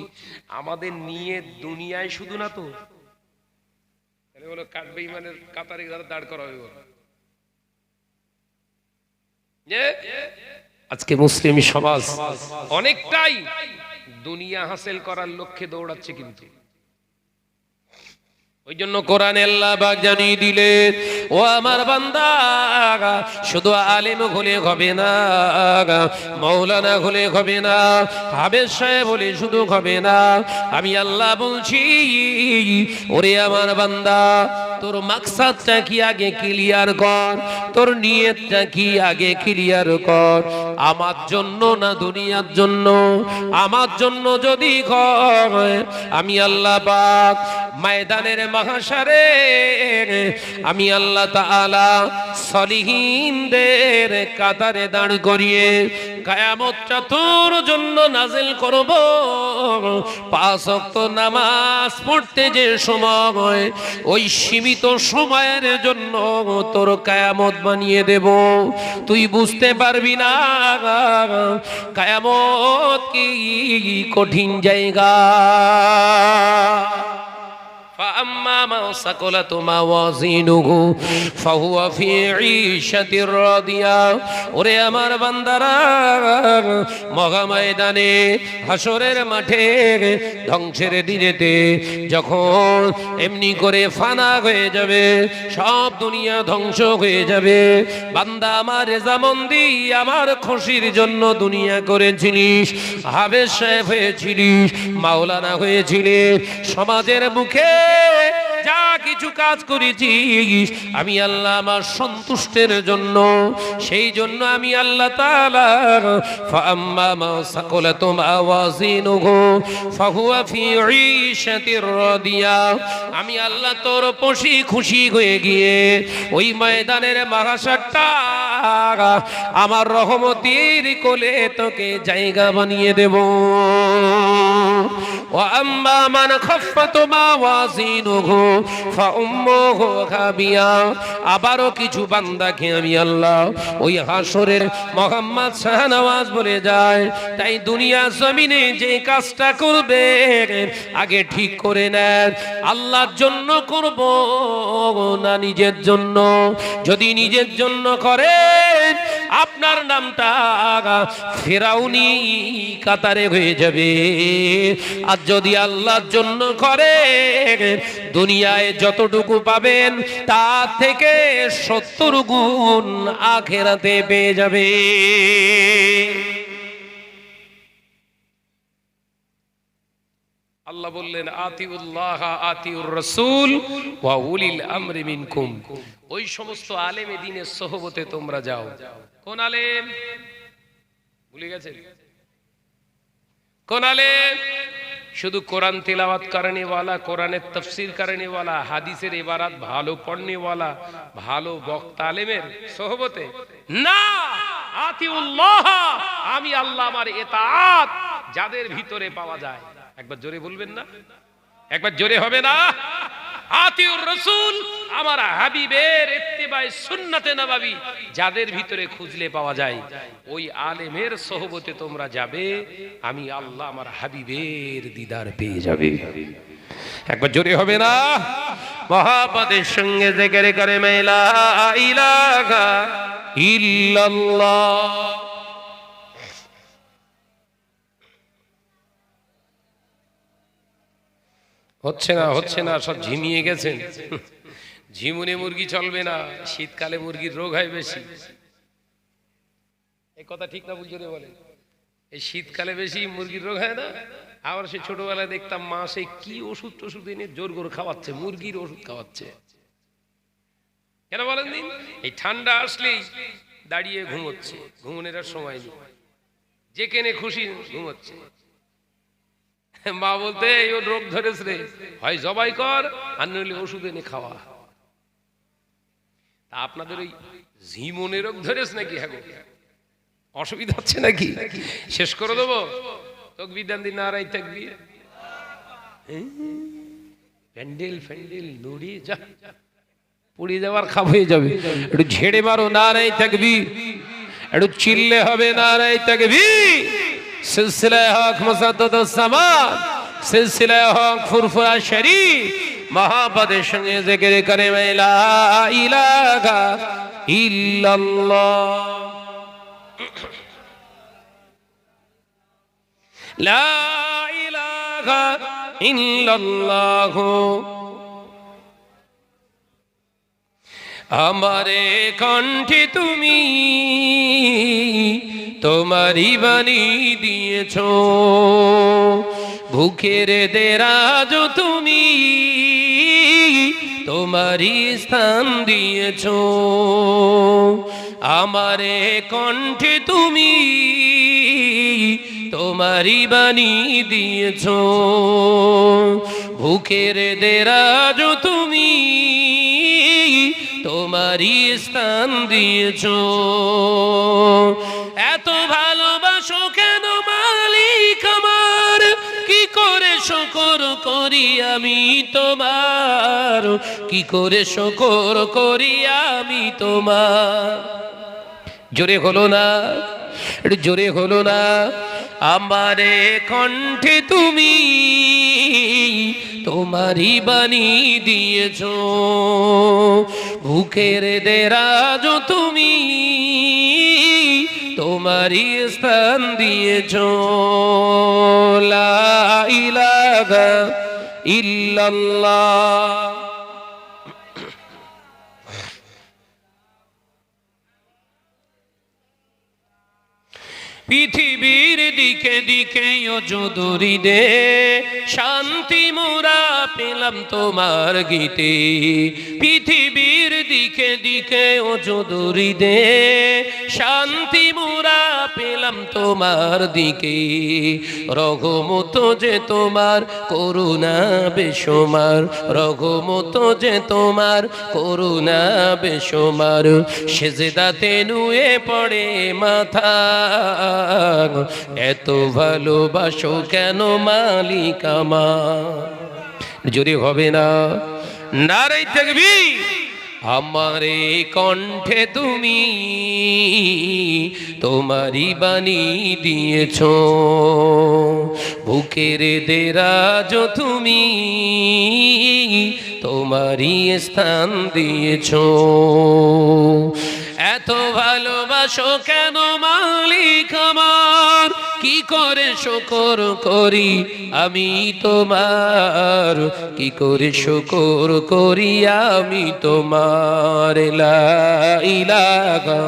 আমাদের নিয়ে দুনিয়ায় শুধু না তো? তাহলে বলো কাট বেঈমানের কাতারে দাঁড় করা হবে। আজকে মুসলিম সমাজ অনেকটাই দুনিয়া হাসিল করার লক্ষ্যে দৌড়াচ্ছে, কিন্তু ওই জন্য কোরআনে আল্লাহ পাক জানিয়ে দিলেন, ও আমার বান্দা, শুধু আলেম হলে হবে না, মাওলানা হলে হবে না, হাফেজ সাহেব হলে শুধু হবে না। আমি আল্লাহ বলছি, ওরে আমার বান্দা, তোর মাকসাদটা কি আগে ক্লিয়ার কর, তোর নিয়তটা কি আগে ক্লিয়ার কর। আমার জন্য না দুনিয়ার জন্য? আমার জন্য যদি হয়, আমি আল্লাহ পাক ময়দানের মাহশারে আমি আল্লাহ তাআলা সলিহিনদের কাতারে দাঁড় করিয়ে কিয়ামতটা তোর জন্য নাজিল করব। 5 ওয়াক্ত নামাজ পড়তে যে সময়, ওই সীমিত সময়ের জন্য তোর কিয়ামত বানিয়ে দেব। তুই বুঝতে পারবি না কিয়ামত কি কঠিন জায়গা। فأما من ثقلت موازينه فهو في عيشة راضية। ওরে আমার বান্দারা, মহা ময়দানে হাসরের মাঠে ধ্বংসের দিনেতে যখন এমনি করে ফানা হয়ে যাবে, সব দুনিয়া ধ্বংস হয়ে যাবে, বান্দা আমার রেজামন্দি আমার খুশির জন্য দুনিয়া করেছিলিস, হাফেজ সাহেব হয়েছিলিস, মাওলানা হয়েছিলিস, সমাজের মুখে যা কিছু কাজ করেছিস আমি আল্লাহ আমার সন্তুষ্টের জন্য, সেই জন্য আমি আল্লাহ তাআলা ফাআম্মা মা সাকালাত মাওয়াজিনুহু ফাহুয়া ফি ঈশাতির রাদিয়া, আমি আল্লাহ তোর পশি খুশি হয়ে গিয়ে ওই ময়দানের মাহশারটা আমার রহমতের কোলে তোকে জায়গা বানিয়ে দেব। ওয়া আম্মা মান খাফফাত মাওয়াজিনুহু ফাউম্মুহু হাবিয়া, আবারও কিছু বান্দাকে আমি আল্লাহ ওই হাসরের মোহাম্মদ শাহনওয়াজ বলে যায়, তাই দুনিয়া জমিনে যে কাজটা করবে আগে ঠিক করে নেন, আল্লাহর জন্য করব না নিজের জন্য। যদি নিজের জন্য করেন আপনার নামটা ফেরাউনি কাতারে হয়ে যাবে, আর যদি আল্লাহর জন্য করেন দুনিয়ায় যতটুকু পাবেন তার থেকে 70 গুণ আখিরাতে পেয়ে যাবে। আল্লাহ বললেন আতিউল্লাহ আতিউর রাসূল ওয়া উলিল আমরি মিনকুম, ওই সমস্ত আলেমে দ্বীনের সোহবতে তোমরা যাও। কোন আলেম ভুলে গেছেন? কোন আলেম? শুধু কোরআন তিলাওয়াত করনে वाला, কোরআনের তাফসীর করনে वाला, হাদিসের ইবারত ভালো পড়নে वाला, ভালো বক্তা আলেমের সোহবতে না। আতিউল্লাহ, আমি আল্লাহ আমার ইতাআত যাদের ভিতরে পাওয়া যায়। একবার জোরে বলবেন না? একবার জোরে হবে না? আতিউর রাসূল, আমার হাবিবের ইত্তিবায়ে সুন্নাতে নববী যাদের ভিতরে খুঁজলে পাওয়া যায়, ওই আলেমের সোহবতে তোমরা যাবে, আমি আল্লাহ আমার হাবিবের দিদার পেয়ে যাবে। একবার জোরে হবে না? মহাপদের সঙ্গে জিকির করে লা ইলাহা ইল্লাল্লাহ। হচ্ছে না, হচ্ছে না, সব ঝিমিয়ে গেছেন। ঝিমুনে মুরগি চলবে না, শীতকালে মুরগির রোগ হয় বেশি। এই কথা ঠিক না ভুল জোরে বলেন? এই শীতকালে বেশি মুরগির রোগ হয় না? আবার সে ছোটবেলায় দেখতাম মা সে কি ওষুধ টষুধ এনে জোর করে খাওয়াচ্ছে, মুরগির ওষুধ খাওয়াচ্ছে। কেন বলেন দিন? এই ঠান্ডা আসলেই দাঁড়িয়ে ঘুমোচ্ছে, ঘুমনের আর সময় নেই, যেখানে খুশি ঘুমোচ্ছে। মা বলতে এই রোগ ধরেছে রে, হয় জবাই কর আর নইলে ওষুধ এনে খাওয়া। তা আপনাদের ওই ঝিমুনে রোগ ধরেছে নাকি? হ্যাঁ, অসুবিধা হচ্ছে নাকি? শেষ করে দেবো? তকবীর দেন দিন, নারায়ে তাকবীর। প্যান্ডেল ফ্যান্ডেল নুড়ি যা পুড়ে যাওয়ার খাপ হয়ে যাবে। একটু ঝেড়ে মারো নারায়ে তাকবীর, একটু চিল্লে হবে নারায়ে তাকবীর। সিলসিলায়ে হক মুসাদ্দাদুস সামাদ, সিলসিলায়ে হক ফুরফুরা শরীফ, মহাপদের সঙ্গে জিকির করে লা ইলাহা ইল্লাল্লাহ, লা ইলাহা ইল্লাল্লাহ। আমারে কণ্ঠে তুমি তোমারি বাণী দিয়েছো, ভুখের দেরাজ তুমি তোমারি স্থান দিয়েছো, আমারে কণ্ঠে তুমি তোমারই বাণী দিয়েছো, বুকের দেরাজ তুমি তোমারই স্থান দিয়েছো। এত ভালোবাসো কেন মালিক আমার, কি করে শুকর করি আমি তোমার, কি করে শুকর করি আমি তোমার। জোরে হলো না, জোরে হলো না। আমারে কণ্ঠে তুমি তোমারই বাণী দিয়েছো, বুকের দেরাজ তুমি তোমারই স্থান দিয়েছো। লা ইলাহা ইল্লাল্লাহ। পৃথিবীর দিকে দিকে অজদরি দে, শান্তি মোরা পেলাম তোমার গীতে। পৃথিবীর দিকে দিকে অজদরি দে, শান্তি মোরা পেলাম তোমার দিকে। রঘুমত যে তোমার করুণা বেশমার, রঘুমত যে তোমার করুণা বেশমার। সেজদাতে নুয়ে পড়ে মাথা, এত ভালোবাসো কেন মালিক আমার। যদি হবে না নারে তাকবীর। আমারে কণ্ঠে তুমি তোমারই বাণী দিয়েছো, বুকের দেরাজ তুমি তোমারই স্থান দিয়েছো। এত ভালোবাসো কেন মালিক আমার, কি করে শুকর করি আমি তোমার, কি করে শুকর করি আমি তোমার। লা ইলাহা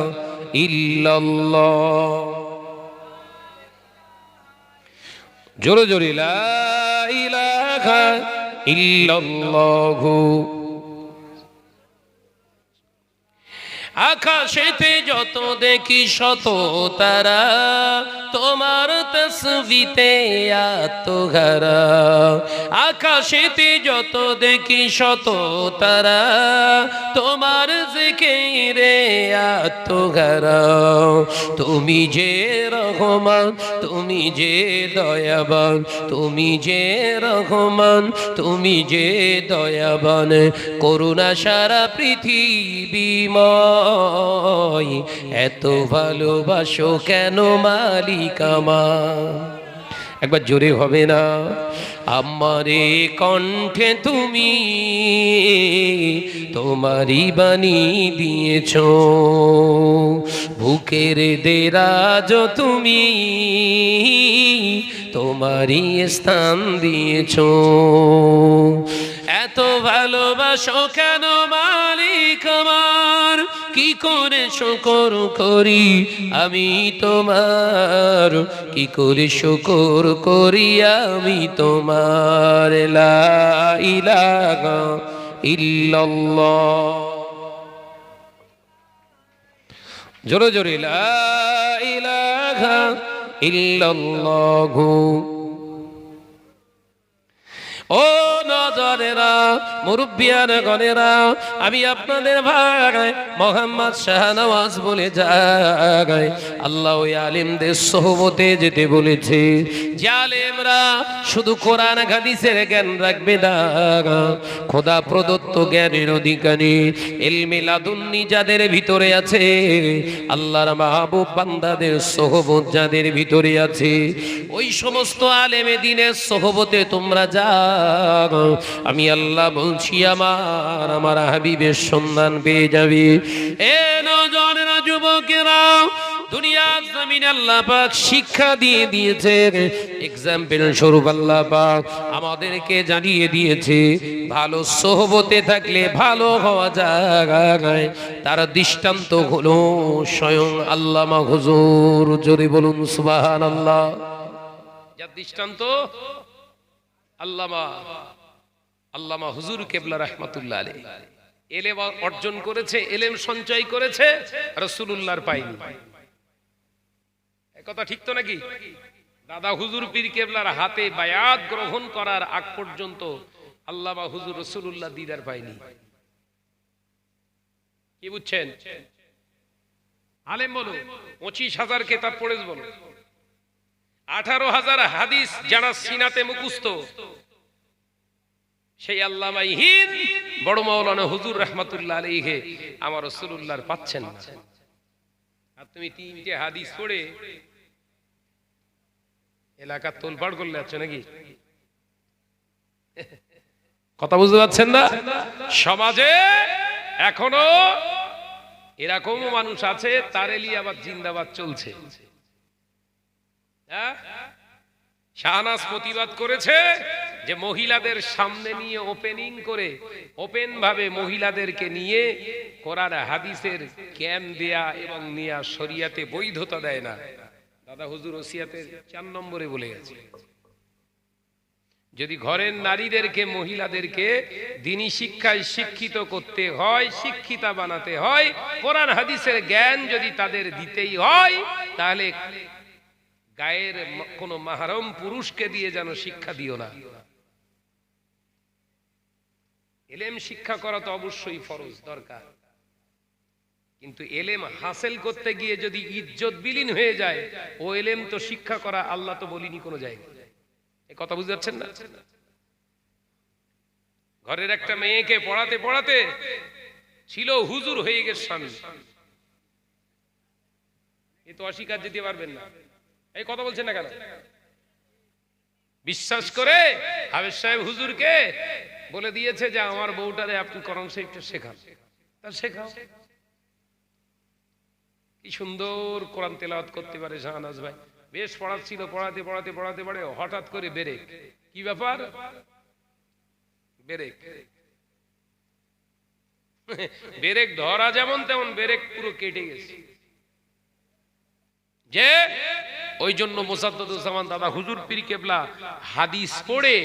ইল্লাল্লাহ। জোরে জোরে লা ইলাহা ইল্লাল্লাহ। আকাশেতে যত দেখি শত তারা, তোমার তসবিতে আত্মঘারা। আকাশেতে যত দেখি শত তারা, তোমার জিকিরে আত্মঘারা। তুমি যে রহমান, তুমি যে দয়াবান, তুমি যে রহমান, তুমি যে দয়াবান। করুণা সারা পৃথিবীময়, এত ভালোবাসো কেন মালিক আমার। একবার জোরে হবে না। আমারে কণ্ঠে তুমি তোমারই বাণী দিয়েছো, বুকের দেরাজ তুমি তোমারই স্থান দিয়েছো। এত ভালোবাসো কেন মালিক আমার, কি করে শুকর করি আমি তোমার, কি করে শুকর করি আমি তোমার। লা ইলাহা ইল্লাল্লাহ। জোরে জোরে লা ইলাহা ইল্লাল্লাহ। ও নজরেরা, মুরব্বিয়ান গণেরা, আমি আপনাদের ভাই মোহাম্মদ শাহনওয়াজ বলে যাই। আল্লাহ ওই আলেমদের সোহবতে যেতে বলেছে, যে আলেমরা শুধু কোরআন হাদিসের জ্ঞান রাখবে না, খোদা প্রদত্ত জ্ঞানের অধিকারী ইলমে লাদুন্নি যাদের ভিতরে আছে, আল্লাহর মাহবুব বান্দাদের সোহবত যাদের ভিতরে আছে, ওই সমস্ত আলেমে দিনের সোহবতে তোমরা যাও। আমি আল্লাহ বলছি আমার হাবিবের সন্ধান পেয়ে যাবে। এ নওজওয়ানেরা, যুবকেরা, দুনিয়ার জমিনে আল্লাহ পাক শিক্ষা দিয়ে দিয়েছে, এক্সাম্পল স্বরূপ আল্লাহ পাক আমাদেরকে জানিয়ে দিয়েছে, ভালো সোহবতে থাকলে ভালো হওয়া যায়। তার দৃষ্টান্ত হলো স্বয়ং আল্লামা হুজুর। জোরে বলুন সুবহানাল্লাহ। যার দৃষ্টান্ত আল্লামা হুজুর কেবলা রাহমাতুল্লাহ আলাইহি। এলেম অর্জন করেছে, এলেম সঞ্চয় করেছে, রাসূলুল্লাহর পায়নি। এই কথা ঠিক তো নাকি? দাদা হুজুর পীর কেবলার হাতে বায়াত গ্রহণ করার আগ পর্যন্ত আল্লামা হুজুর রাসূলুল্লাহ দিদার পায়নি। কি বুঝছেন? আলেম বলো, 25,000 কিতাব পড়েছ বলো, 18,000 হাদিস যারা সিনাতে মুখস্থ, সেই আল্লামা হিন্দ বড় মাওলানা হুজুর রাহমাতুল্লাহ আলাইহি আমার রাসূলুল্লাহর পাচ্ছেন না। আর তুমি 3টে হাদিস পড়ে এলাকা তোলপাড় করলে আছো নাকি? কথা বুঝতে পারছেন না? সমাজে এখনো এরকমও মানুষ আছে, তারেলি আবার জিন্দাবাদ চলছে। শাহনাজ প্রতিবাদ করেছে যে মহিলাদের সামনে নিয়ে ওপেনিং করে, ওপেন ভাবে মহিলাদেরকে নিয়ে কোরআন হাদিসের জ্ঞান দেয়া এবং নিয়া শরিয়াতে বৈধতা দেয় না। দাদা হুজুর ওসিয়াতের 4 নম্বরে বলে গেছে, যদি ঘরের নারীদেরকে, মহিলাদেরকে দ্বীনি শিক্ষায় শিক্ষিত করতে হয়, শিক্ষিতা বানাতে হয়, কোরআন হাদিসের জ্ঞান যদি তাদের দিতেই হয়, তাহলে গায়ের কোন মাহরম পুরুষকে দিয়ে যেন শিক্ষা দিও না। এলেম শিক্ষা করা তো অবশ্যই ফরজ দরকার, কিন্তু এলেম হাসিল করতে গিয়ে যদি ইজ্জত বিলীন হয়ে যায়, ও এলেম তো শিক্ষা করা আল্লাহ তো বলিনি কোনো জায়গায়। এই কথা বুঝতে পারছেন না? ঘরের একটা মেয়েকে পড়াতে পড়াতে ছিল হুজুর হয়ে গেছে স্বামী, এ তো অস্বীকার দিতে পারবেন না। এই কথা বলছেন না কেন? বিশ্বাস করে হাফেজ সাহেব হুজুরকে বলে দিয়েছে যে আমার বউটারে আপনি কোরআন শরীফটা শেখান। তার শেখাও। কি সুন্দর কোরআন তেলাওয়াত করতে পারে শাহনাজ ভাই। বেশ পড়াচ্ছিল, পড়াতে পড়াতে পড়াতে পড়ে হঠাৎ করে ব্রেক। কি ব্যাপার? ব্রেক। ব্রেক ধরা যেমন তেমন ব্রেক পুরো কেটে গেছে। যে ওই জন্য মোসাদ্দুজ্জামান দাদা হুজুর পীর কেবলা হাদিস পড়ে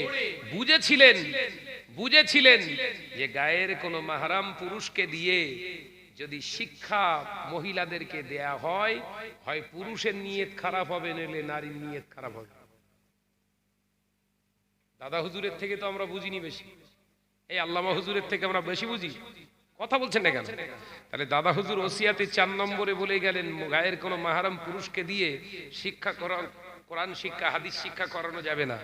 বুঝেছিলেন যে গায়ের কোন মাহরাম পুরুষকে দিয়ে যদি শিক্ষা মহিলাদেরকে দেয়া হয়, হয় পুরুষের নিয়ত খারাপ হবে, নইলে নারীর নিয়ত খারাপ হবে। দাদা হুজুরের থেকে তো আমরা বুঝিনি বেশি, এই আল্লামা হুজুরের থেকে আমরা বেশি বুঝি। কথা বলছেন না কেন? তাহলে দাদা হুজুর ওসিয়াতে 4 নম্বরে বলে গেলেন, গায়ের কোন মাহরাম পুরুষকে দিয়ে শিক্ষা করা, কোরআন শিক্ষা, হাদিস শিক্ষা করানো যাবে না।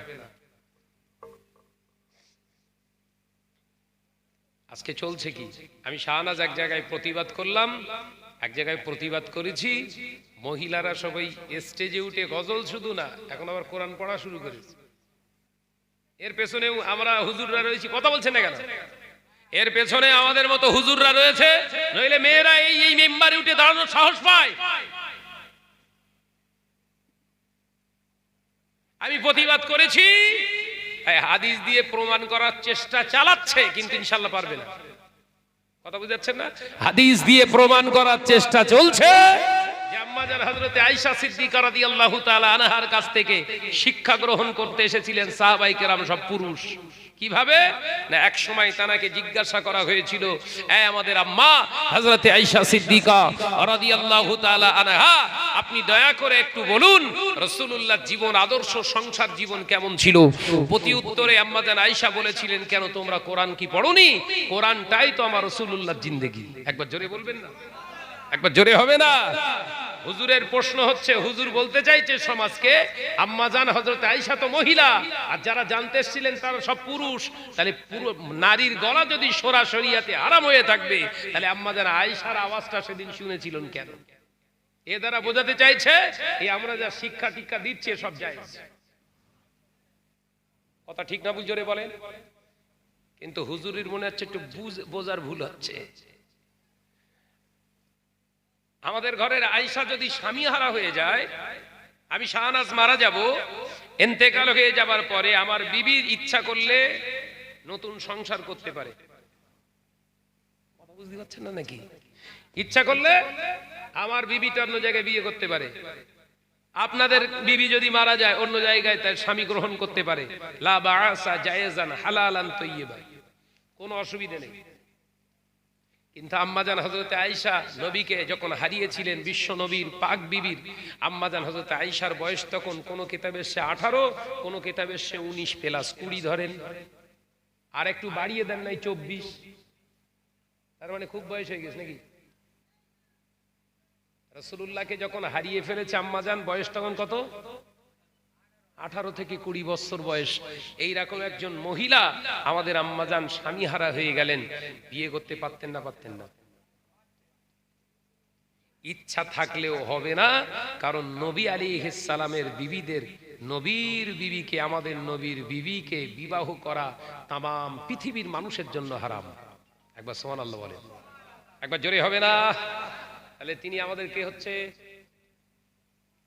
আজকে চলছে কি? আমি শাহনাজ এক জায়গায় প্রতিবাদ করলাম, এক জায়গায় প্রতিবাদ করেছি, মহিলারা সবাই স্টেজে উঠে গজল শুধু না, এখন আবার কোরআন পড়া শুরু করেছে। এর পেছনেও আমরা হুজুররা রয়েছি। কথা বলছেন না কেন? এর পেছনে আমাদের মতো হুজুররা রয়েছে, নইলে মেয়েরা এই মেম্বারে উঠে দাঁড়ানোর সাহস পায়? আমি প্রতিবাদ করেছি, হাদিস দিয়ে প্রমাণ করার চেষ্টা চালাচ্ছে, কিন্তু ইনশাআল্লাহ পারবে না। কথা বুঝাচ্ছেন না? হাদিস দিয়ে প্রমাণ করার চেষ্টা চলছে যে আম্মাজান হযরতে আয়েশা সিদ্দিকা রাদিয়াল্লাহু তাআলা আনহার কাছ থেকে শিক্ষা গ্রহণ করতে এসেছিলেন সাহাবায়ে কেরাম সব পুরুষ। কিভাবে না, এক সময় তাকে জিজ্ঞাসা করা হয়েছিল, এই আমাদের আম্মা হযরতে আয়েশা সিদ্দিকা রাদিয়াল্লাহু তাআলা আনহা, আপনি দয়া করে একটু বলুন রাসূলুল্লাহর জীবন, আদর্শ সংসার জীবন কেমন ছিল? প্রতি উত্তরে আম্মাজান আয়েশা বলেছিলেন, কেন তোমরা কোরআন কি পড়োনি? কোরআনটাই তো আমার রাসূলুল্লাহর জিন্দেগি। একবার জোরে বলবেন না? একবার জোরে হবে না? হুজুরের প্রশ্ন হচ্ছে, হুজুর বলতে চাইছে সমাজকে আম্মাজান হযরত আয়েশা তো মহিলা, আর যারা জানতে এসেছিলেন তারা সব পুরুষ। তাহলে পুরো নারীর গলা যদি শরিয়াতে হারাম হয়ে থাকবে, তাহলে আম্মাজান আয়েশার আওয়াজটা সেদিন শুনেছিলেন কেন? এ দ্বারা বোঝাতে চাইছে এই আমরা যা শিক্ষা টিক্ষা দিচ্ছি সব জায়েজ। কথা ঠিক না? বুঝরে বলেন। কিন্তু হুজুরের মনে হচ্ছে একটু বোঝার ভুল হচ্ছে। আমাদের ঘরের আয়েশা যদি স্বামী হারা হয়ে যায়, আমি শাহনাজ মারা যাব, ইন্তেকাল হয়ে যাবার পরে আমার বিবি ইচ্ছা করলে নতুন সংসার করতে পারে। কথা বুঝতে পারছেন না নাকি? ইচ্ছা করলে আমার বিবিটা অন্য জায়গায় বিয়ে করতে পারে। আপনাদের বিবি যদি মারা যায়, অন্য জায়গায় তার স্বামী গ্রহণ করতে পারে। লা বাআসা জায়েজান হালালান তাইয়্যিবা, কোনো অসুবিধা নেই। কিন্তু আম্মাজান হযরতে আয়েশা নবীকে যখন হারিয়েছিলেন, বিশ্ব নবীর পাক বিবির আম্মাজান হযরতে আয়েশার বয়স তখন কোন কিতাবে সে 18, কোন কিতাবে সে 19 প্লাস 20 ধরেন, আর একটু বাড়িয়ে দেন নাই 24, তার মানে খুব বয়স হয়ে গেছে নাকি? রাসূলুল্লাহকে যখন হারিয়ে ফেলেছে আম্মাজান, বয়স তখন কত? 18 থেকে 20 বছর বয়স। এইরকম একজন মহিলা আমাদের আম্মাজান স্বামীহারা হয়ে গেলেন, বিয়ে করতে পারতেন না? পারতেন না। ইচ্ছা থাকলেও হবে না, কারণ নবী আলাইহিস সালামের বিবিদের, নবীর বিবিকে, আমাদের নবীর বিবিকে বিবাহ করা তামাম পৃথিবীর মানুষের জন্য হারাম। একবার সুবহানাল্লাহ বলেন, একবার জোরে হবে না? তাহলে তিনি আমাদের কে হচ্ছে?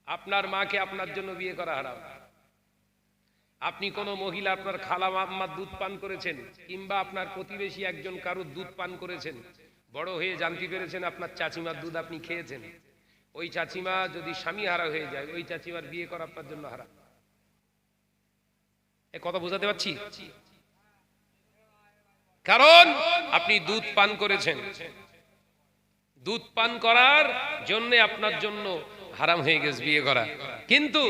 আপনার মাকে আপনার জন্য বিয়ে করা হারাম। আপনি কোন মহিলা, আপনার খালা আম্মার দুধ পান করেছেন, কিংবা আপনার প্রতিবেশী একজন কারোর দুধ পান করেছেন, বড় হয়ে জানতে পেরেছেন আপনার চাচিমার দুধ আপনি খেয়েছেন, ওই চাচিমা যদি স্বামী হারা হয়ে যায়, ওই চাচিমার বিয়ে করা আপনার জন্য হারাম। এ কথা বোঝাতে পারছি? কারণ আপনি দুধ পান করেছেন, দুধ পান করার জন্য আপনার জন্য হারাম হয়ে গেছে বিয়ে করা। কিন্তু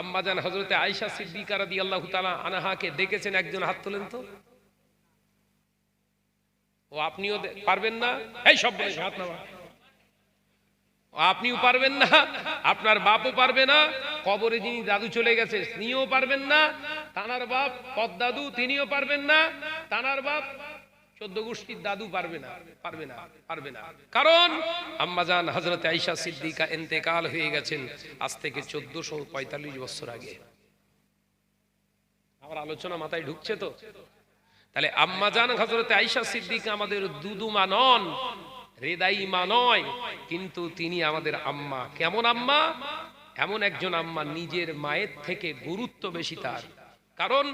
আম্মাজান হযরতে আয়েশা সিদ্দিকা রাদিয়াল্লাহু তাআলা আনহাকে দেখেছেন একজন? হাত তোলেন তো। ও আপনিও পারবেন না? এই সব বলে হাত নামা। আপনিও পারবেন না, আপনার বাপও পারবে না, কবরে যিনি দাদু চলে গেছে তিনিও পারবেন না, তানার বাপ পদ্দাদু তিনিও পারবেন না, তানার বাপ 14 গোষ্ঠীর দাদু পারবে না, পারবে না, পারবে না। কারণ আম্মাজান হযরতে আয়েশা সিদ্দিকা ইন্তেকাল হয়ে গেছেন আজ থেকে 1445 বছর আগে। আমার আলোচনা মাথায় ঢুকছে তো? তাহলে আম্মাজান হযরতে আয়েশা সিদ্দিকা আমাদের দুদুমা নন, হৃদয়মা নয়, কিন্তু তিনি আমাদের আম্মা। কেমন আম্মা? এমন একজন আম্মা নিজের মায়ের থেকে গুরুত্ব বেশি তার। কারণ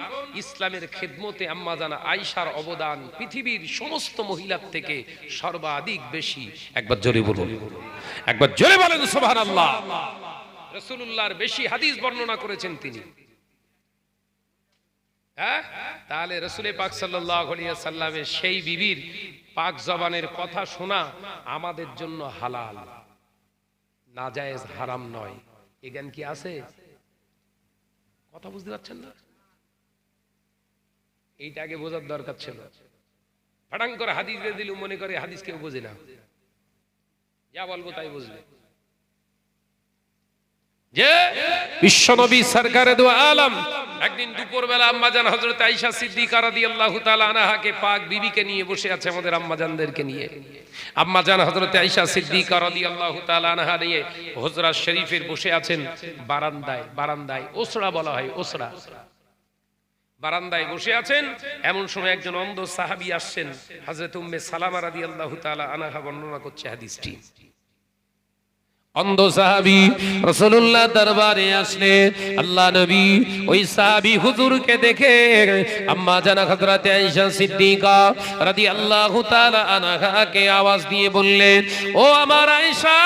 ইসলামের খেদমতে আম্মাজান আয়েশার অবদান পৃথিবীর সমস্ত মহিলার থেকে সর্বাধিক বেশি। একবার জোরে বলুন, একবার জোরে বলেন সুবহানাল্লাহ। রাসূলুল্লাহর বেশি হাদিস বর্ণনা করেছেন তিনি। হ্যাঁ, তাহলে রাসূল পাক সাল্লাল্লাহু আলাইহি ওয়াসাল্লামের সেই বিবির পাক জবানের কথা শোনা আমাদের জন্য হালাল, নাজায়েজ, হারাম নয়। এই জ্ঞান কি আছে? কথা বুঝতে পারছেন না? এইটা আগে বোঝার দরকার ছিল। ফাটাং করে হাদিস দিয়ে দিল, মনে করে হাদিস কেউ বোঝে না, যা বলবো তাই বুঝবে। যে বিশ্বনবী সরকারে দু আলম একদিন দুপুরবেলা আম্মাজান হযরত আয়েশা সিদ্দিকা রাদিয়াল্লাহু তাআলা আনহাকে পাক বিবিকে নিয়ে বসে আছে, আমাদের আম্মাজানদেরকে নিয়ে। আম্মাজান হযরত আয়েশা সিদ্দিকা রাদিয়াল্লাহু তাআলা আনহা নিয়ে হুজরা শরীফের বসে আছেন বারান্দায়। বারান্দায় ওসরা বলা হয়, ওসরা। বারান্দায় বসে আছেন, এমন সময় একজন অন্ধ সাহাবী আসছেন। হযরত উম্মে সালামা রাদিয়াল্লাহু তাআলা আনহা বর্ণনা করছে হাদিসটি। অন্ধ সাহাবী রাসূলুল্লাহ দরবারে আসলে আল্লাহ নবী ওই সাহাবী হুজুরকে দেখে আম্মা জানা হযরত আয়েশা সিদ্দিকা রাদিয়াল্লাহু তাআলা আনহাকে আওয়াজ দিয়ে বললেন, ও আমার আয়েশা,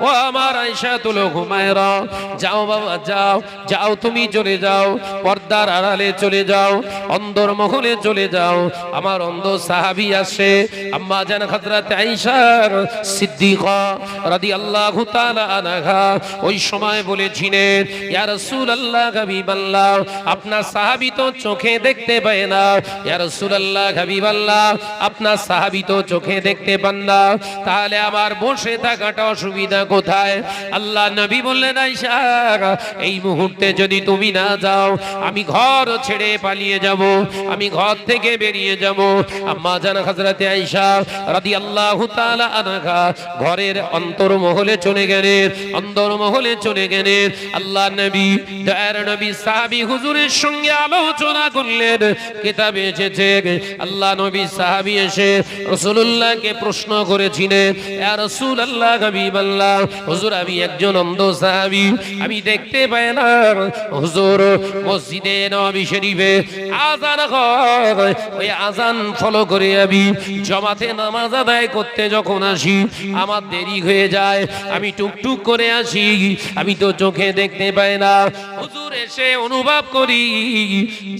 ও আমার আয়েশাতুল হুমায়রা, যাও বাবা যাও, যাও তুমি চলে যাও, পর্দার আড়ালে চলে যাও, অন্ধর মহলে চলে যাও। আমার অন্ধ সাহাবী আসে, আম্মা জানা হযরত আয়েশা সিদ্দিকা রাদিয়াল্লাহু তাআলা আনহা ওই সময় বলেছিলেন, ইয়া রাসূলুল্লাহ হাবিবাল্লাহ, আপনার সাহাবী তো চোখে দেখতে পায় না। ইয়া রাসূলুল্লাহ হাবিবাল্লাহ, আপনার সাহাবী তো চোখে দেখতে পান না, তাহলে আমার বসে থাকাটা অসুবিধা কোথায়? আল্লাহ নবী বললেন, আয়েশা, এই মুহূর্তে যদি তুমি না যাও, আমি ঘর ছেড়ে পালিয়ে যাব, আমি ঘর থেকে বেরিয়ে যাব। আম্মা জান হযরত আয়েশা রাদিয়াল্লাহু তাআলা আনহা ঘরের অন্তর্মহলে চলে গেলেন, অন্তর্মহলে চলে গেলেন। আল্লাহ নবী, দয়ার নবী সাহাবী হুজুরের সঙ্গে আলোচনা করলেন। কিতাবে এসেছে আল্লাহ নবী সাহাবী এসে রাসূলুল্লাহকে প্রশ্ন করেছিলেন, ইয়া রাসূলুল্লাহ হাবিবাল্লাহ, হুজুর আমি একজন অন্ধ সাহাবী, আমি দেখতে পাই না। হুজুর মসজিদে নববী শরীফে আযান হয়, ওই আযান ফলো করে আমি জামাতে নামাজ আদায় করতে যখন আসি আমার দেরি হয়ে যায়, আমি টুকটুক করে আসি, আমি তো চোখে দেখতে পাই না। হুজুর এসে অনুভব করি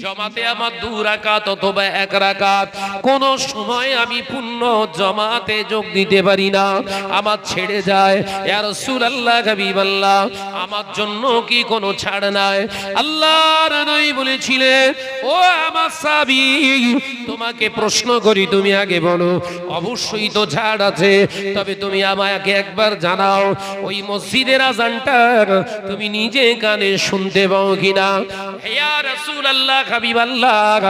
জমাতে আমার 2 রাকাত অথবা 1 রাকাত, কোন সময় আমি পূর্ণ জমাতে যোগ দিতে পারি না, আমার ছেড়ে যায়। ইয়া রাসূলুল্লাহ, হাবিবাল্লাহ, আমার জন্য কি কোনো ছাড় নাই? আল্লাহর নবী বলেছিলেন, ও আমার সাহাবী, তোমাকে প্রশ্ন করি, তুমি আগে বলো। অবশ্যই তো ছাড় আছে, তবে তুমি আমাকে একবার জানাও, ওই মসজিদের আজানটা তুমি নিজে কানে শুনতে পাও কিনা? ইয়া রাসূলুল্লাহ, হাবিবাল্লাহ,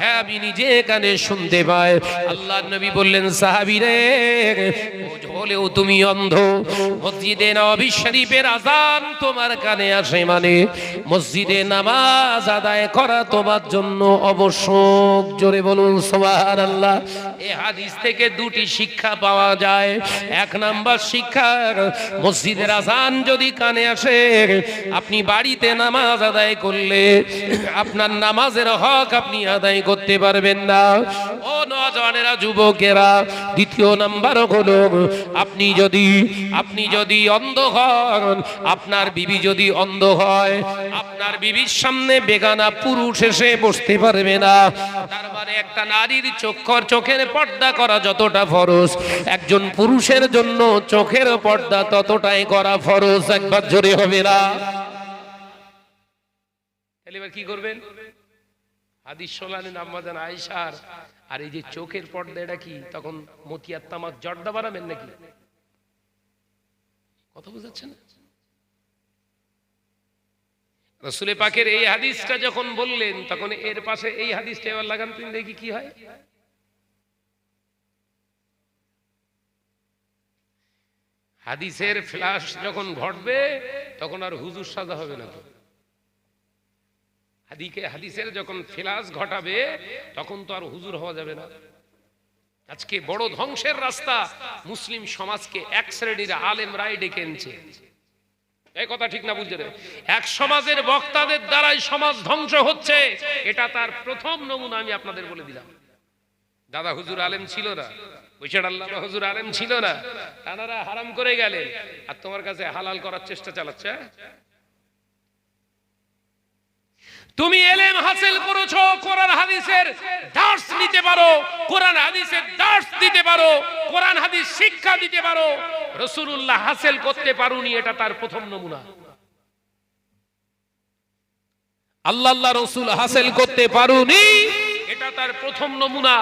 হ্যাঁ আমি নিজে কানে শুনতে পাই। আল্লাহর নবী বললেন, সাহাবী রে, হলেও তুমি অন্ধ, মসজিদে নববী শরীফের আজান তোমার কানে আসে মানে মসজিদে নামাজ আদায় করা তোমার জন্য আবশ্যক। জোরে বলুন সুবহানাল্লাহ। এই হাদিস থেকে 2টি শিক্ষা পাওয়া যায়। 1 নাম্বার শিক্ষা, মসজিদের আজান যদি কানে আসে, আপনি বাড়িতে নামাজ আদায় করলে আপনার নামাজের হক আপনি আদায় করতে পারবেন না। ও নওজওয়ানেরা, যুবকেরা, 2য় নাম্বার হলো, আপনি যদি অন্ধ হন, আপনার বিবি যদি অন্ধ হয়, আপনার বিবির সামনে বেগানা পুরুষ এসে বসতে পারবে না। তার মানে একটা নারীর চোখের পর্দা করা যতটা ফরজ, একজন পুরুষের জন্য চোখের পর্দা ততটাই করা ফরজ। একবার জোরে হবে না? তাহলে এবার কি করবেন? হাদিস শোনালেন আম্মাজান আয়েশার, আর এই যে চোখের পর্দা, এটা কি তখন মতিয়ার তামাক জর্দা বানাবেন নাকি? কথা বুঝাচ্ছেন? রাসূল পাকের এই হাদিসটা যখন বললেন, তখন এর পাশে এই হাদিসটা এবার লাগান, তুমি দেখি কি হয়। হাদিসের ফ্ল্যাশ যখন ঘটবে, তখন আর হুজুর সাজা হবে না। তো হাদিসের যখন ফ্ল্যাশ ঘটাবে, তখন তো আর হুজুর হওয়া যাবে না। আজকে বড় ধ্বংসের রাস্তা মুসলিম সমাজকে এক শ্রেণীর আলেমরাই ডেকে এনেছে। এই কথা ঠিক না? বুঝতে রে, এক সমাজের বক্তাদের দ্বারাই সমাজ ধ্বংস হচ্ছে। এটা তার প্রথম নমুনা আমি আপনাদের বলে দিলাম। দাদা হুজুর আলেম ছিল না, বৈশাখ আল্লাহ হুজুর আলেম ছিল না, তারা হারাম করে গেলেন, আর তোমার কাছে হালাল করার চেষ্টা চালাচ্ছে। তুমি ইলম হাসিল করেছো, কোরআন হাদিসের দার্স নিতে পারো, কোরআন হাদিসের দার্স দিতে পারো, কোরআন হাদিস শিক্ষা দিতে পারো, রাসূলুল্লাহ হাসিল করতে পারোনি, এটা তার প্রথম নমুনা। আল্লাহ রাসূল হাসিল করতে পারোনি, এটা তার প্রথম নমুনা।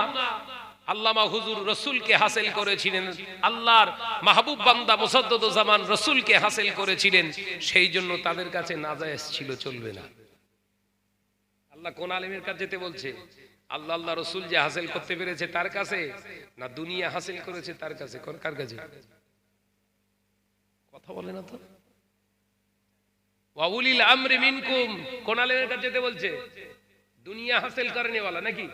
আল্লামা হুজুর রাসূলকে হাসিল করেছিলেন, আল্লাহর মাহবুব বান্দা মুসাদ্দদুজ্জামান রাসূলকে হাসিল করেছিলেন, সেই জন্য তাদের কাছে নাজায়েজ ছিল, চলবে না। আল্লাহ কোন আলেমের কাছে যেতে বলছে? আল্লাহ রাসূল যে হাসিল করতে পেরেছে তার কাছে, না দুনিয়া হাসিল করেছে তার কাছে? কার কাছে? কথা বলে না তো। ওয়া উলিল আমরি মিনকুম, কোন আলেমের কাছে যেতে বলছে? দুনিয়া হাসিল করনে वाला নাকি?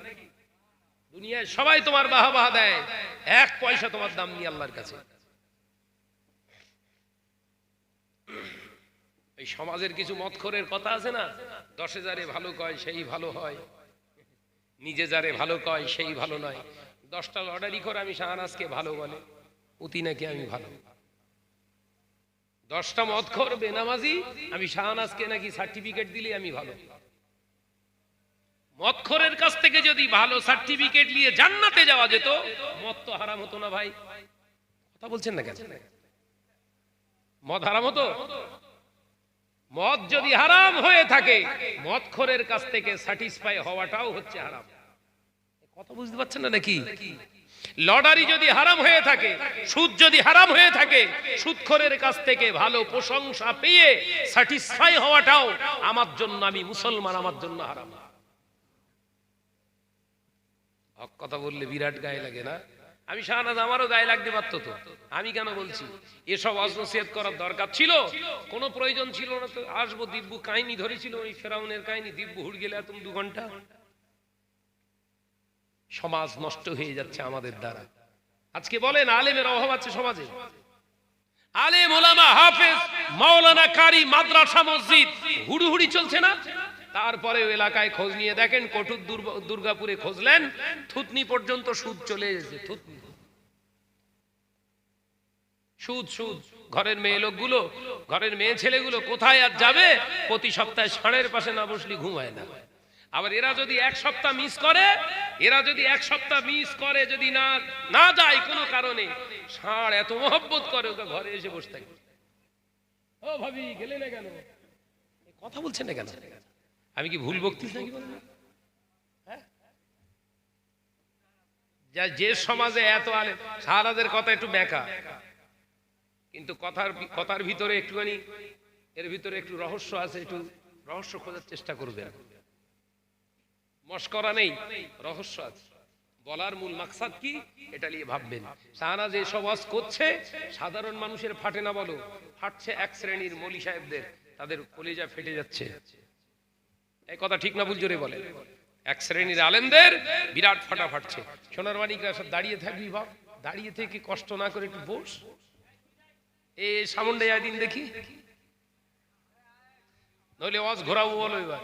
দুনিয়ায় সবাই তোমার বাহবা দেয়, 1 পয়সা তোমার দাম নেই আল্লাহর কাছে। এই সমাজের কিছু মতখোরের কথা আছে না, 10,000-এ ভালো কয় সেই ভালো হয়, নিজে যারে ভালো কয় সেই ভালো নয়। 10টা লটারি করে আমি শাহনাজকে ভালো বলে, অতি নাকি আমি ভালো। 10টা মতখোর বেনামাজি আমি শাহনাজকে নাকি সার্টিফিকেট দিলে আমি ভালো। মতখোরের কাছ থেকে যদি ভালো সার্টিফিকেট নিয়ে জান্নাতে যাওয়া যেত, মদ তো হারাম হতো না ভাই। কথা বলছেন না কেন? মদ হারাম হতো? মদ যদি হারাম হয়ে থাকে, মদখোরের কাছ থেকে স্যাটিসফাই হওয়াটাও হচ্ছে হারাম। কথা বুঝতে পারছেন না নাকি? লটারি যদি হারাম হয়ে থাকে, সুদ যদি হারাম হয়ে থাকে, সুদখোরের কাছ থেকে ভালো প্রশংসা পেয়ে স্যাটিসফাই হওয়াটাও আমার জন্য, আমি মুসলমান, আমার জন্য হারাম। হক কথা বললে বিরাট গায়ে লাগে না? আমি শাহনাজ, আমারও গায়ে লাগতে পারতো তো, আমি কেন বলছি? এসব ওয়াজ-নসিহত করার দরকার ছিল? কোনো প্রয়োজন ছিল না তো। আসবো, দিব্যু কাহিনী ধরেছিল, ওই ফেরাউনের কাহিনী, দিব্যু হুড় গেলে তুমি 2 ঘন্টা। সমাজ নষ্ট হয়ে যাচ্ছে আমাদের দ্বারা। আজকে বলেন আলেমের অভাব আছে সমাজে? আলেম, ওলামা, হাফেজ, মাওলানা, কারি, মাদ্রাসা, মসজিদ হুড়ুহুড়ি চলছে না? তারপরে এলাকায় খোঁজ নিয়ে দেখেন, কটুক দুর্গাপুরে খোঁজলেন, থুতনি পর্যন্ত সুদ চলে এসেছে। থুতনি, সুদ, সুদ। ঘরের মেয়ে লোকগুলো ঘরের মেয়ে ছেলেগুলো কোথায় আর যাবে? প্রতি সপ্তাহে ষাঁড়ের পাশে না বসলে ঘুমায় না। আবার এরা যদি এক সপ্তাহ মিস করে, যদি না যায় কোনো কারণে, ষাঁড় এত মহব্বত করে ওকে ঘরে এসে বসে থাকে। ও ভাবি গেলে না কেন, কথা বলছেন না কেন? আমি কি ভুল বকতেছি নাকি বলেন? হ্যাঁ, যে সমাজে এত আলে সাহারাদের কথা একটু ব্যাকা, কিন্তু কথার ভিতরে একটুখানি, এর ভিতরে একটু রহস্য আছে, একটু রহস্য খোঁজার চেষ্টা করবেন। মস্করা নেই, রহস্য আছে। বলার মূল মাকসাদ কি এটা নিয়ে ভাববেন। শাহনাজ যে সমাজ করছে সাধারণ মানুষের ফাটে না, বলো ফাটছে এক শ্রেণীর মৌলী সাহেবদের, তাদের কলিজা ফেটে যাচ্ছে। এই কথা ঠিক না ভুল জোরে বলে? এক শ্রেণীর আলেমদের বিরাট ফাটা ফাটছে। সোনার মানিকরা সব দাঁড়িয়ে থাকবি, বাপ দাঁড়িয়ে থেকে কষ্ট না করে একটু বস। এই সামন্ডে দিন দেখি, নইলে অজ ঘোরাবো, বলো এবার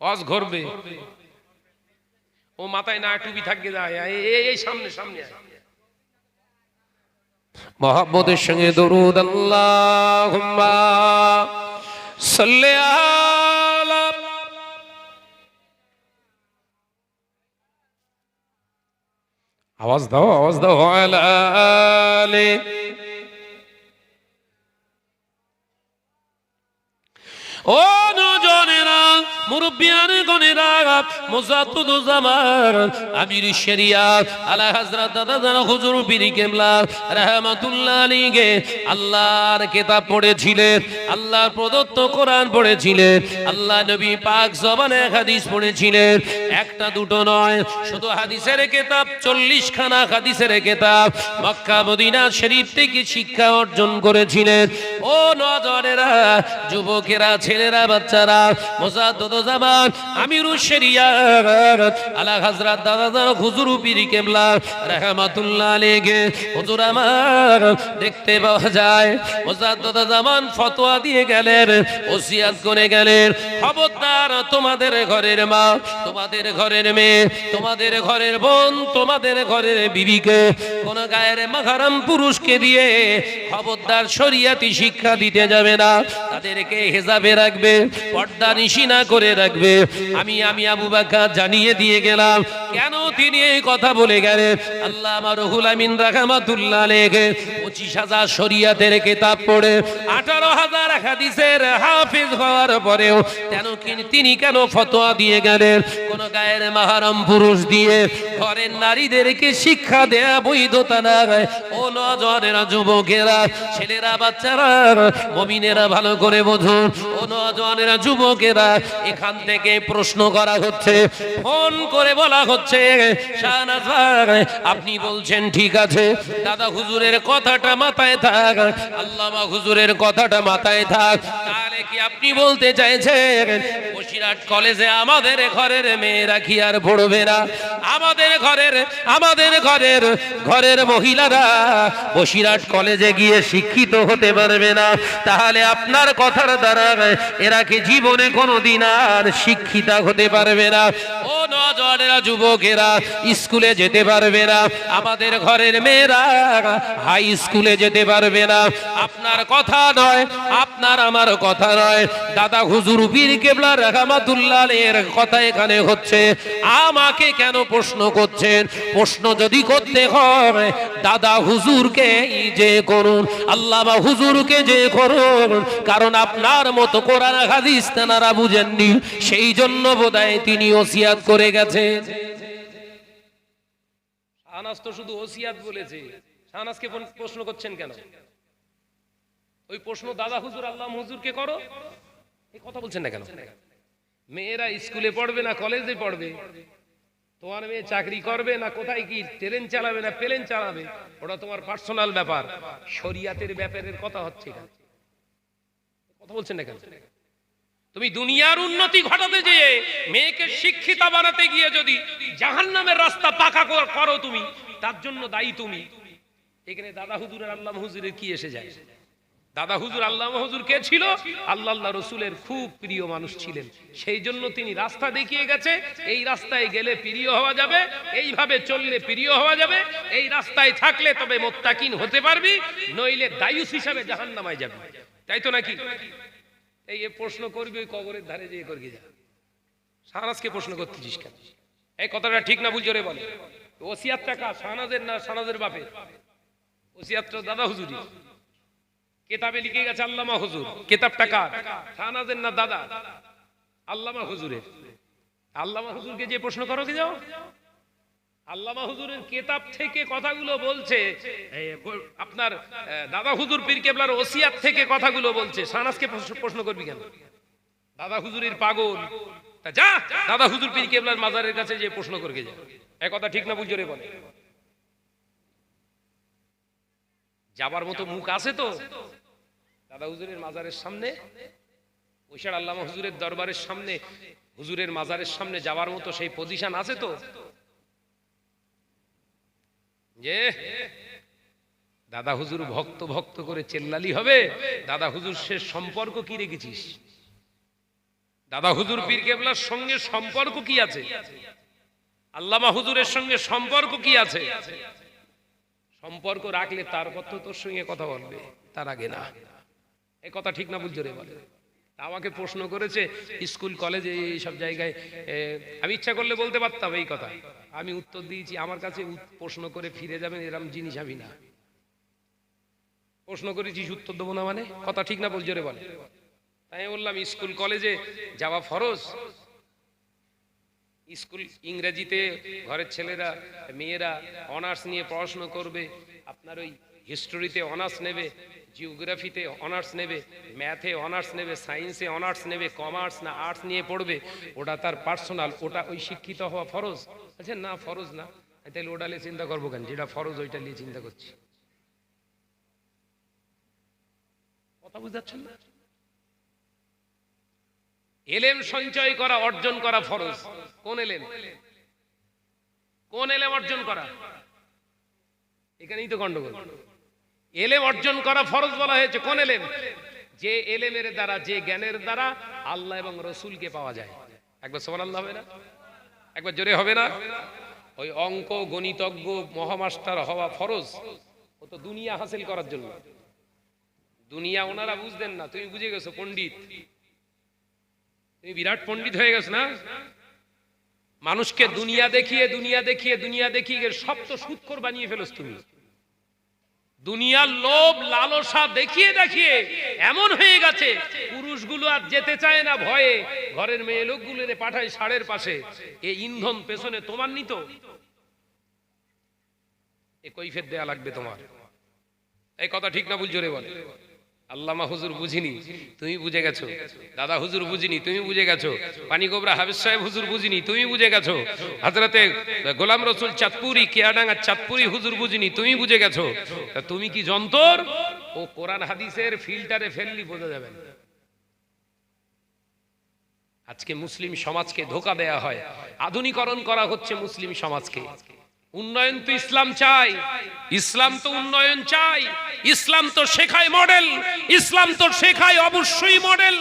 অজ ঘুরবে। ও মাথায় না টুপি থাকবে, যায় এই সামনে সামনে মোহাম্মদের সঙ্গে দরুদ আল্লাহুম্মা সাল্লি আলা। আওয়াজ দাও আলা আলি। ও নজনেরা, মুরব্বিয়ান গনেরা, মুজাদ্দুদুজ্জামান আমির শরিয়াত আলা হযরত দাদা জান হুজুর পীর কেবলা রাহমাতুল্লাহ আলাইহি আল্লাহর কিতাব পড়েছিলেন, আল্লাহর প্রদত্ত কোরআন পড়েছিলেন, আল্লাহ নবী পাক জবানে হাদিস পড়েছিলেন। একটা দুটো নয়, শুধু হাদিসের কিতাব 40 খানা হাদিসের কিতাব মক্কা মদিনা শরীফ থেকে শিক্ষা অর্জন করেছিলেন। ও নজনেরা, যুবকেরা, ছেলেরা, বাচ্চারা, মুজাদ্দুদুজ্জামান আমিরুশ শরিয়াত আলা হযরত দাদা জান হুজুর পীর কেবলা রাহমাতুল্লাহ আলাইহি হুজুর আমার দেখতে পাওয়া যায় মুজাদ্দুদুজ্জামান ফতোয়া দিয়ে গেলেন, ওসিয়াত করে গেলেন, খবরদার তোমাদের ঘরের মা, তোমাদের ঘরের মেয়ে, তোমাদের ঘরের বোন, তোমাদের ঘরের বিবিকে কোন গায়ের মাহরাম পুরুষকে দিয়ে খবরদার শরিয়াতি শিক্ষা দিতে যাবে না। তাদেরকে হিজাবে রাখবে, পর্দা নিশিনা করে রাখবে। আমি আবু বকর জানিয়ে দিয়ে গেলাম। কেন তিনি এই কথা বলে গেলেন? আল্লামা রুহুল আমিন রাহমাতুল্লাহ আলাইহি 25,000 শরিয়াতের কিতাব পড়ে 18,000 হাদিসের হাফেজ হওয়ার পরেও তিনি কেন ফতোয়া দিয়ে গেলেন কোন গায়ের মাহরাম পুরুষ দিয়ে ঘরের নারীদেরকে শিক্ষা দেয়া বৈধতা না? ও নজরেরা, যুবকেরা, ছেলেরা, বাচ্চারা, মুমিনেরা ভালো করে বুঝুন। ও নজরেরা, যুবকেরা, এখান থেকে প্রশ্ন করা হচ্ছে, ফোন করে বলা হচ্ছে, শাহনাজ ভাই আপনি বলছেন ঠিক আছে, দাদা হুজুরের কথাটা মাথায় থাক, আল্লামা হুজুরের কথাটা মাথায় থাক। তাহলে কি আপনি বলতে চাইছেন বসিরহাট কলেজে আমাদের ঘরের মেয়েরা কি আর পড়বে না? আমাদের ঘরের মহিলারা বসিরহাট কলেজে গিয়ে শিক্ষিত হতে পারবে না? তাহলে আপনার কথার দ্বারা এরা কি জীবনে কোনোদিন আর শিক্ষিতা হতে পারবে না? ও নজরেরা, যুবকেরা, স্কুলে যেতে পারবে না, আমাদের ঘরের মেয়েরা হাই স্কুলে যেতে পারবে না। আপনার কথা নয়, আপনার আমার কথা নয়, দাদা হুজুর পীর কেবলা রাহমাতুল্লাহ আলাইহির কথা এখানে হচ্ছে। আমাকে কেন প্রশ্ন করছেন? প্রশ্ন যদি করতে হয় দাদা হুজুরকে যে করুন, আল্লামা হুজুরকে যে করুন, কারণ আপনার মতো কোরআন হাদিস তেনারা বুঝেননি, সেই জন্য বোধহয় তিনি ওসিয়াত করে গেছেন। শাহনাজ তো শুধু ওসিয়াত বলেছে, শাহনাজকে প্রশ্ন করছেন কেন? ওই প্রশ্ন দাদা হুজুর আল্লামা হুজুরকে করো, এই কথা বলছেন না কেন? মেয়েরা স্কুলে পড়বে না কলেজে পড়বে, তোমার মেয়ে চাকরি করবে না কোথায় কি ট্রেন চালাবে না প্লেন চালাবে, ওটা তোমার পার্সোনাল ব্যাপার। শরিয়াতের ব্যাপারের কথা হচ্ছে, কথা বলছেন না কেন? তুমি দুনিয়ার উন্নতি ঘটাতে যেয়ে মেয়েকে শিক্ষিতা বানাতে গিয়ে যদি জাহান্নামের রাস্তা পাকা করো তুমি, তার জন্য দায়ী তুমি। এখানে দাদা হুজুরের আল্লামা হুজুরের কি এসে যায়? দাদা হুজুর আল্লামা হুজুর কে ছিল? আল্লাহ আল্লাহ রসুলের খুব প্রিয় মানুষ ছিলেন, সেই জন্য তিনি রাস্তা দেখিয়ে গেছে, এই রাস্তায় গেলে প্রিয় হওয়া যাবে, এইভাবে চললে প্রিয় হওয়া যাবে, এই রাস্তায় থাকলে তবে মুত্তাকিন হতে পারবি, নইলে দায়ুস হিসাবে জাহান্নামায় যাবি। তাই তো নাকি? এই প্রশ্ন করবি ওই কবরের ধারে যেয়ে করবি, যা শাহনাজকে প্রশ্ন করতেছিস কেন? এই কথাটা ঠিক না, ভুল জোরে বলে। ওসিয়াতটা কার? শাহনাজের না শাহনাজের বাপের? ওসিয়াতটা দাদা হুজুরি, কেতাবে লিখে গেছে আল্লামা হুজুর। কেতাবটা কার? শাহনাজের না দাদা? আল্লামা হুজুরের। আল্লামা হুজুরকে যে প্রশ্ন করো কি যাও, আল্লামা হুজুরের কেতাব থেকে কথাগুলো বলছে, আপনার দাদা হুজুর পীর কেবলার ওসিয়াত থেকে কথাগুলো বলছে, শাহনাজকে প্রশ্ন করবি কেন? দাদা হুজুরের পাগল, তা যা দাদা হুজুর পীর কেবলার মাজারের কাছে যে প্রশ্ন করবে যা। এই কথা ঠিক না, ভুল জোরে বলে। যাবার মতো মুখ আছে তো দাদা হুজুরের মাজারের সামনে, ওইসার আল্লামা হুজুরের দরবারের সামনে, হুজুরের মাজারের সামনে যাবার মতো সেই পজিশন আছে তো, যে দাদা হুজুর ভক্ত ভক্ত করে চেল্লালি হবে? দাদা হুজুর সে সম্পর্ক কি রেখেছিস? দাদা হুজুর পীর কেবলার সঙ্গে সম্পর্ক কি আছে? আল্লামা হুজুরের সঙ্গে সম্পর্ক কি আছে? সম্পর্ক রাখলে তারপর তো তোর সঙ্গে কথা বলবে, তার আগে না। এই কথা ঠিক না, বুঝছো রে বলে। আমাকে প্রশ্ন করেছে স্কুল কলেজে এইসব জায়গায়, আমি ইচ্ছা করলে বলতে পারতাম এই কথা, আমি উত্তর দিয়েছি আমার কাছে প্রশ্ন করে ফিরে যাবেন এরকম জিনিস আমি না। প্রশ্ন করেছিস উত্তর দেবো না মানে? কথা ঠিক না, বুঝছো রে বলে। তাই বললাম স্কুল কলেজে যাওয়া ফরজ। স্কুল ইংরেজিতে ঘরের ছেলেরা মেয়েরা অনার্স নিয়ে পড়াশোনা করবে, আপনার ওই হিস্টোরিতে অনার্স নেবে, জিওগ্রাফিতে অনার্স নেবে, ম্যাথে অনার্স নেবে, সায়েন্সে অনার্স নেবে, কমার্স না আর্টস নিয়ে পড়বে, ওটা তার পার্সোনাল, ওটা ওই শিক্ষিত হওয়া ফরজ। আচ্ছা না, ফরজ না, তাহলে ওটা নিয়ে চিন্তা করবো কেন? যেটা ফরজ ওইটা নিয়ে চিন্তা করছি। কথা বুঝতে পারছেন না? এলেম সঞ্চয় করা, অর্জন করা ফরজ। কোন এলেম? কোন এলেম অর্জন করা? এখানেই তো গন্ডগোল। এলেম অর্জন করা ফরজ বলা হয়েছে, কোন এলেম? যে এলেমের দ্বারা, যে জ্ঞানের দ্বারা আল্লাহ এবং রসুলকে পাওয়া যায়। একবার সুবহানাল্লাহ হবে না? একবার জোরে হবে না? ওই অঙ্ক গণিতজ্ঞ মহামাস্টার হওয়া ফরজ, ও তো দুনিয়া হাসিল করার জন্য। দুনিয়া ওনারা বুঝতেন না, তুমি বুঝে গেছো পণ্ডিত, তুমি বিরাট পণ্ডিত হয়ে গেছ না? মানুষকে দুনিয়া দেখিয়ে দুনিয়া দেখিয়ে দুনিয়া দেখিয়ে সব তো সুদখোর বানিয়ে ফেলোস তুমি। দুনিয়ার লোভ লালসা দেখিয়ে দেখিয়ে এমন হয়ে গেছে পুরুষগুলো আর যেতে চায় না ভয়ে, ঘরের মেয়ে লোকগুলো পাঠায় ষাঁড়ের পাশে। এই ইন্ধন পেছনে তোমার নিত, এ কৈফিয়ত দেয়া লাগবে তোমার। এই কথা ঠিক না, ভুল জোরে বলে। আল্লামা হুজুর বুঝিনি, তুমি বুঝে গেছো। দাদা হুজুর বুঝিনি, তুমি বুঝে গেছো। পানি গোবরা হাফেজ সাহেব হুজুর বুঝিনি, তুমি বুঝে গেছো। হযরতে গোলাম রসুল চাঁদপুরি কেয়াডাঙ্গা চাঁদপুরি হুজুর বুঝিনি, তুমি বুঝে গেছো। তা তুমি কি যন্তর? ও কোরআন হাদিসের ফিল্টারে ফেললি বোঝা যাবে না। আজকে মুসলিম সমাজকে ধোঁকা দেয়া হয়, আধুনিকরণ করা হচ্ছে মুসলিম সমাজকে। উন্নয়ন তো ইসলাম চাই, ইসলাম তো উন্নয়ন চাই, ইসলাম তো শেখায় মডেল, ইসলাম তো শেখায় অবশ্যই মডেল,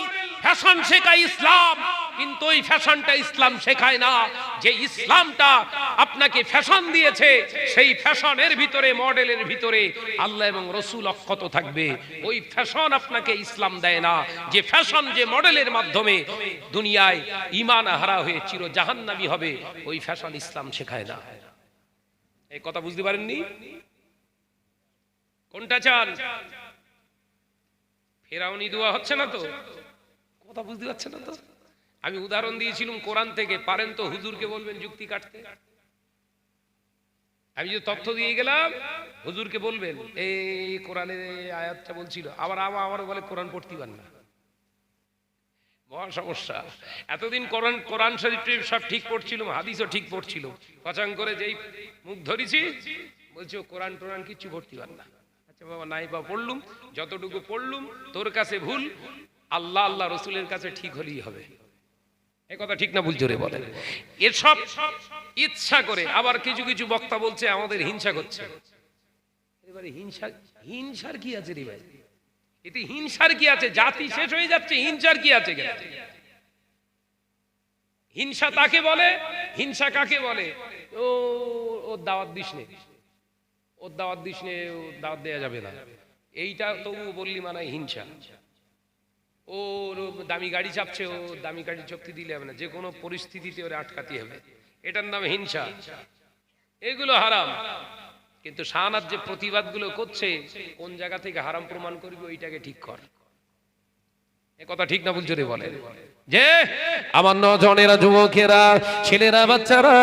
ফ্যাশন শেখায় ইসলাম, কিন্তু ওই ফ্যাশনটা ইসলাম শেখায় না। যে ইসলামটা আপনাকে ফ্যাশন দিয়েছে, সেই ফ্যাশনের ভিতরে, মডেলের ভিতরে আল্লাহ এবং রসুল অক্ষত থাকবে। ওই ফ্যাশন আপনাকে ইসলাম দেয় না। যে ফ্যাশন, যে মডেলের মাধ্যমে দুনিয়ায় ঈমান হারা হয়ে চির জাহান্নামী হবে, ওই ফ্যাশন ইসলাম শেখায় না। এই কথা বুঝতে পারেননি? কোনটা চান? ফেরাউনি দোয়া হচ্ছে না তো? কথা বুঝতে পারছেন না তো? আমি উদাহরণ দিয়েছিলাম কোরআন থেকে, পারেন তো হুজুরকে বলবেন যুক্তি কাটতে। আমি যে তথ্য দিয়ে গেলাম, হুজুরকে বলবেন এই কোরআনের আয়াতটা বলছিল, আবার আমার বলে কোরআন পড়তে পারেন না। মহা সমস্যা। এতদিন কোরআন শরীফ সব ঠিক পড়ছিলাম, হাদিসও ঠিক পড়ছিল, কচাং করে যেই মুখ ধরেছি বলছি ও কোরআন টোরআন কিছু পড়তে পার না। আচ্ছা বাবা, নাই বা পড়লুম, যতটুকু পড়লুম তোর কাছে ভুল, আল্লাহ আল্লাহ রসুলের কাছে ঠিক হলেই হবে। এই কথা ঠিক না, ভুল জোরে বলেন। এসব ইচ্ছা করে। আবার কিছু কিছু বক্তা বলছে আমাদের হিংসা করছে। এবারে হিংসার কি আছে রে ভাই? এতে হিংসার কি আছে? জাতি শেষ হয়ে যাচ্ছে, হিংসার কি আছে? হিংসা তাকে বলে, হিংসা কাকে বলে? ও ওর দাওয়াত দিস নে, ওর দাওয়াত দিস নে, ওর দাওয়াত দেওয়া যাবে না, এইটা তবু বললি মানে হিংসা। ওর দামি গাড়ি চাপছে, ও দামি গাড়ি চক্তি দিলে হবে না, যে কোনো পরিস্থিতিতে ওরে আটকাতে হবে, এটার নাম হিংসা। এগুলো হারাম। কিন্তু শাহনাজ যে প্রতিবাদগুলো করছে, কোন জায়গা থেকে হারাম প্রমাণ করবে ওইটাকে ঠিক কর। এ কথা ঠিক না ভুল যদি বলে? যে আমার নজনেরা, যুবকেরা, ছেলেরা, বাচ্চারা,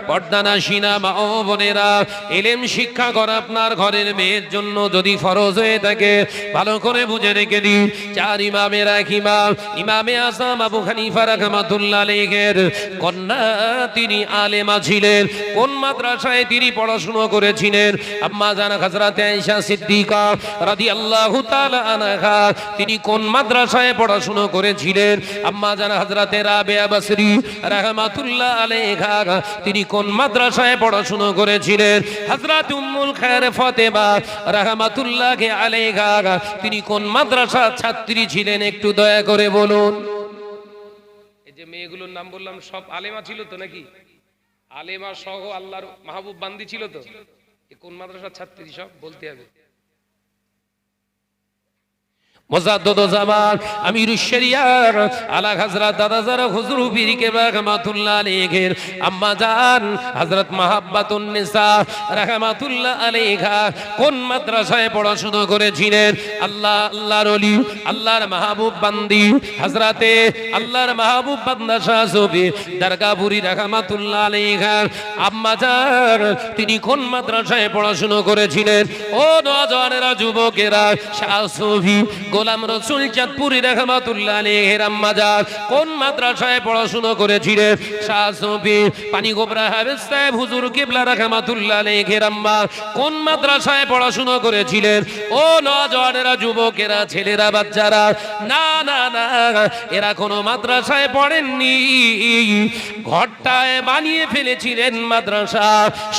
পর্দানাসীনা মা ও বোনেরা, ইলম শিক্ষা করা আপনার ঘরের মেয়ের জন্য যদি ফরজ হয়ে থাকে, ভালো করে বুঝে রেখে দিন। চার ইমামের এক ইমাম, ইমামে আযম আবু হানিফা রাহমাতুল্লাহ আলাইহির কন্যা, তিনি আলেমা ছিলেন। কোন মাদ্রাসায় তিনি পড়াশোনা করেছিলেন? আম্মা জান হযরত আয়েশা সিদ্দিকা রাদিয়াল্লাহু তাআলা আনহা, তিনি কোন মাদ্রাসায় পড়াশোনা করেছিলেন? আম্মা জান হযরত রাবিয়া বসরি রাহমাতুল্লাহ আলাইহা, তিনি কোন মাদ্রাসায় পড়াশোনা করেছিলেন? হযরত উম্মুল খায়র ফাতেমা রাহমাতুল্লাহ আলাইহা, তিনি কোন মাদ্রাসার ছাত্রী ছিলেন? একটু দয়া করে বলুন। এই যে মেয়েগুলোর নাম বললাম সব আলেমা ছিল তো নাকি? আলেমা সহ আল্লাহর মাহবুব বান্দি ছিল তো? কোন মাদ্রাসার ছাত্রী সব বলতে হবে। মুজাদ্দিদুজ্জামান আমিরুশ শরিয়ার আলা হযরত দাদাজার হুজুর পীর কে রাহমাতুল্লাহ আলাইহির আম্মা জান হযরত মাহাব্বাতুন নিসা রাহমাতুল্লাহ আলাইহা কোন মাদ্রাসায় পড়াশোনা করেছিলেন? আল্লাহর ওলি, আল্লাহর মাহবুব বান্দি হযরতে আল্লাহর মাহবুব বান্দা শাহ সুফি দরগাপুরি রাহমাতুল্লাহ আলাইহা আম্মা জান, তিনি কোন মাদ্রাসায় পড়াশোনা করেছিলেন? ও নওজওয়ানেরা, যুবকেরা, শাহ সুফি গোলাম রসুল চাঁদপুরি রাহমাতুল্লাহ আলাইহির আম্মা জান কোন মাদ্রাসায় পড়াশোনা করেছিলেন? শাহ সুফি পানি গোবরা হাফেজ সাহেব হুজুর কিবলা রাহমাতুল্লাহ আলাইহির আম্মা কোন মাদ্রাসায় পড়াশোনা করেছিলেন? ও নওজওয়ানেরা, যুবকেরা, ছেলেরা, বাচ্চারা, না না না, এরা কোনো মাদ্রাসায় পড়েননি, ঘরটায় বানিয়ে ফেলেছিলেন মাদ্রাসা।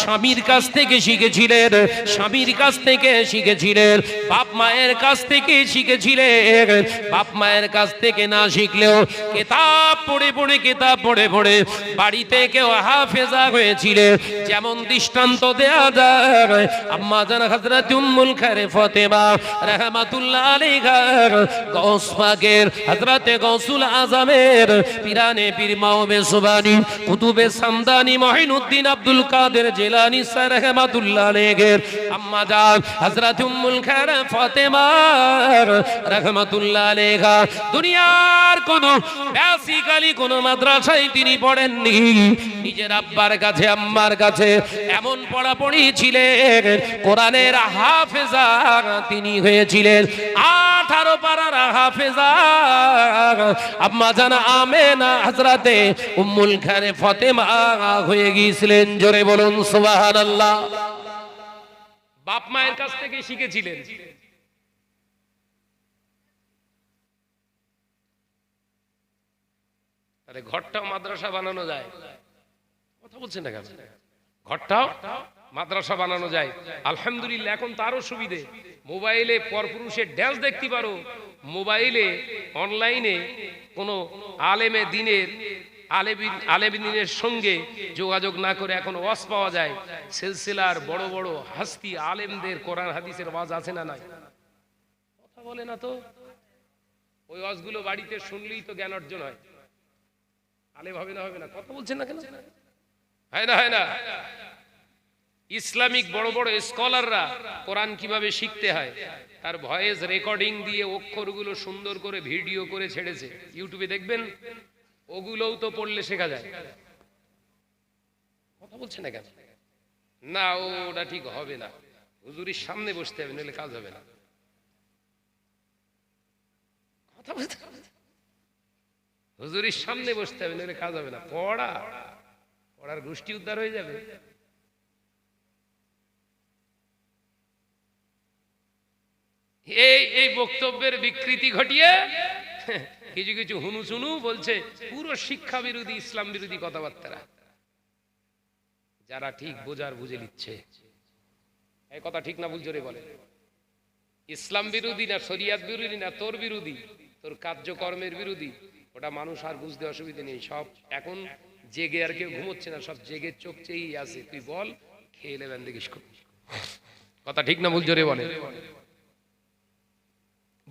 স্বামীর কাছ থেকে শিখেছিলেন, স্বামীর কাছ থেকে শিখেছিলেন, বাপ মায়ের কাছ থেকে শিখেছিলেন। বাপ মায়ের কাছ থেকে না শিখলেও কিতাব পড়ে পড়ে, কিতাব পড়ে পড়ে বাড়িতে কেউ হাফেজা হয়েছিলেন। যেমন দৃষ্টান্ত দেয়া যায়, আম্মা জান হযরত উম্মুল খায়র ফাতেমা রাহমাতুল্লাহ আলাইহা গাউস পাকের হযরতে গাউসুল আজমের পিরানে পীর মাওবে সুবানি কুতুবে সামদানি মঈনুদ্দিন আব্দুল কাদের জিলানী রাহমাতুল্লাহ আলাইহির আম্মা জান হযরত উম্মুল খায়র ফাতেমা রাহমাতুল্লাহ আলাইহা দুনিয়ার কোন বেসিক্যালি কোন মাদ্রাসায় তিনি পড়েননি। নিজের আব্বার কাছে, আম্মার কাছে এমন পড়াপড়ি ছিলেন, কোরআনের হাফেজা তিনি হয়েছিলেন, 18 পারার হাফেজা। আম্মা জান আমেনা হযরতে উম্মুল খায়র ফাতেমা হয়ে গিয়েছিলেন। জোরে বলুন সুবহানাল্লাহ। বাপ মায়ের কাছ থেকে শিখেছিলেন। আরে ঘরটাও মাদ্রাসা বানানো যায়, কথা বলছেন না কেন? ঘরটাও মাদ্রাসা বানানো যায়। আলহামদুলিল্লাহ, এখন তারও সুবিধে, মোবাইলে পরপুরুষের ড্যান্স দেখতে পারো, মোবাইলে অনলাইনে কোনো আলেমে দিনের আলেমিনের সঙ্গে যোগাযোগ না করে এখন ওয়াজ পাওয়া যায়। সিলসিলার বড় বড় হাস্তি আলেমদের কোরআন হাদিসের ওয়াজ আছে না নাই? কথা বলে না তো। ওই ওয়াজগুলো বাড়িতে শুনলেই তো জ্ঞান অর্জন হয়। আলেম হবে না, হবে না, কথা বলছেন না কেন? হয় না, হয় না। ইসলামিক বড় বড় স্কলাররা কোরআন কিভাবে শিখতে হয় তার ভয়েস রেকর্ডিং দিয়ে অক্ষরগুলো সুন্দর করে ভিডিও করে ছেড়েছে, ইউটিউবে দেখবেন। ওগুলোও তো পড়লে শেখা যায়। কথা বলছেন না কেন? না, ওটা ঠিক হবে না, হুজুরির সামনে বসতে হবে, নইলে কাজ হবে না। কথা বলতে, হুজুরির সামনে বসতে হবে, নইলে কাজ হবে না। পড়ার গোষ্ঠী উদ্ধার হয়ে যাবে। এই বক্তব্যের বিকৃতি ঘটিয়ে কিছু কিছু হুনুচুনু বলছে পুরো শিক্ষা বিরোধী, ইসলাম বিরোধী কথাবার্তা। যারা ঠিক বোঝার বুঝে নিচ্ছে। এই কথা ঠিক না ভুল জোরে বলে? ইসলাম বিরোধী না শরিয়াত বিরোধী না তোর বিরোধী, তোর কার্যকর্মের বিরোধী, ওটা মানুষ আর বুঝতে অসুবিধা নেই। সব এখন জেগে আর কেউ ঘুমোচ্ছে না, সব জেগে চোখ চেয়েই আছে। তুই বল, খেয়ে নেবেন দেখিস। কথা ঠিক না ভুল? জোরে বলেন।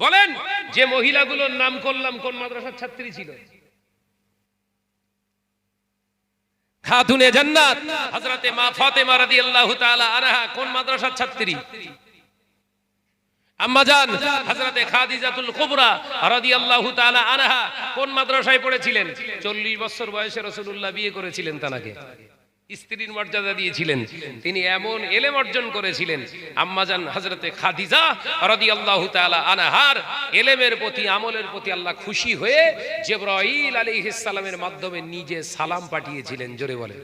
বলেন, যে মহিলাগুলোর নাম করলাম কোন মাদ্রাসার ছাত্রী ছিল? খাতুনে জান্নাত হযরতে মা ফাতেমা রাদিয়াল্লাহু তাআলা আনহা কোন মাদ্রাসার ছাত্রী? আম্মা জান হযরতে খাদিজাতুল কুবরা রাদিয়াল্লাহু তাআলা আনহা কোন মাদ্রাসায় পড়েছিলেন? 40 বছর বয়সে রাসূলুল্লাহ বিয়ে করেছিলেন, তাকে স্ত্রীর মর্যাদা দিয়েছিলেন। তিনি এমন ইলম অর্জন করেছিলেন, আম্মা জান হযরতে খাদিজা রাদিয়াল্লাহু তাআলা আনহার ইলমের প্রতি, আমলের প্রতি আল্লাহ খুশি হয়ে জিবরাইল আলাইহিস সালামের মাধ্যমে নিজে সালাম পাঠিয়েছিলেন। জোরে বলে।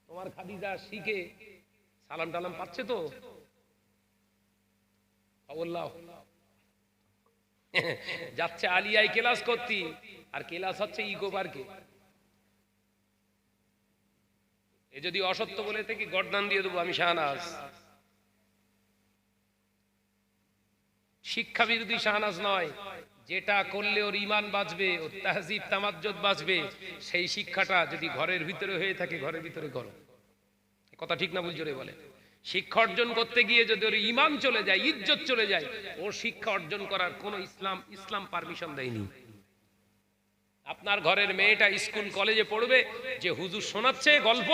তোমার খাদিজা শিখে সালাম টালাম পাচ্ছে তো? আল্লাহ যাচ্ছে আলিয়ায় ক্লাস করতে, আর ক্লাস হচ্ছে ইকো পার্কে। এ যদি অসত্য বলে থেকে গর্দান দিয়ে দেবো আমি শাহনাজ। শিক্ষা বিরোধী শাহনাজ নয়, যেটা করলে ওর ঈমান বাঁচবে, ওর তাহজিব তামাজ্জুদ বাঁচবে, সেই শিক্ষাটা যদি ঘরের ভিতরে হয়ে থাকে ঘরের ভিতরে করো। কথা ঠিক না ভুল? জোরে বলে। শিক্ষা অর্জন করতে গিয়ে যদি ওর ঈমান চলে যায়, ইজ্জত চলে যায়, ওর শিক্ষা অর্জন করার কোন ইসলাম পারমিশন দেয়নি। আপনার ঘরের মেয়েটা স্কুল কলেজে পড়বে, যে হুজুর শোনাচ্ছে গল্প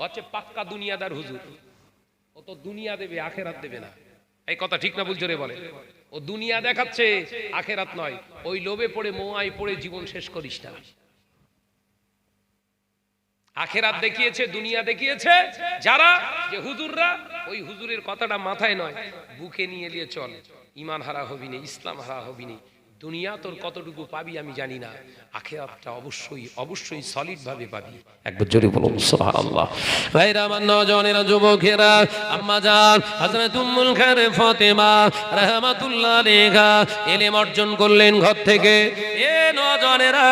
হচ্ছে পাক্কা দুনিয়াদার হুজুর। ও তো দুনিয়া দেবে, আখেরাত দেবে না। এই কথা ঠিক না ভুল? জোরে বলে। ও দুনিয়া দেখাচ্ছে, আখেরাত নয়। ওই লোভে পড়ে, মোয়ায় পড়ে জীবন শেষ করিস না। আখেরাত দেখিয়েছে, দুনিয়া দেখিয়েছে যারা, যে হুজুররা, ওই হুজুরের কথাটা মাথায় নয়, বুকে নিয়ে নিয়ে চল। ঈমান হারা হবি না, ইসলাম হারা হবি না। দুনিয়া তোর কতটুকু পাবি আমি জানি না, আখিরাতটা অবশ্যই অবশ্যই সলিড ভাবে পাবি। একবার জোরে বলুন সুবহানাল্লাহ। ভাইরা, আমার নওজওয়ানেরা, যুবকেরা, আম্মা জান হযরত উম্মুল খায়র ফাতেমা রাহমাতুল্লাহ আলাইহা ইলম অর্জন করলেন ঘর থেকে। এ নওজওয়ানেরা,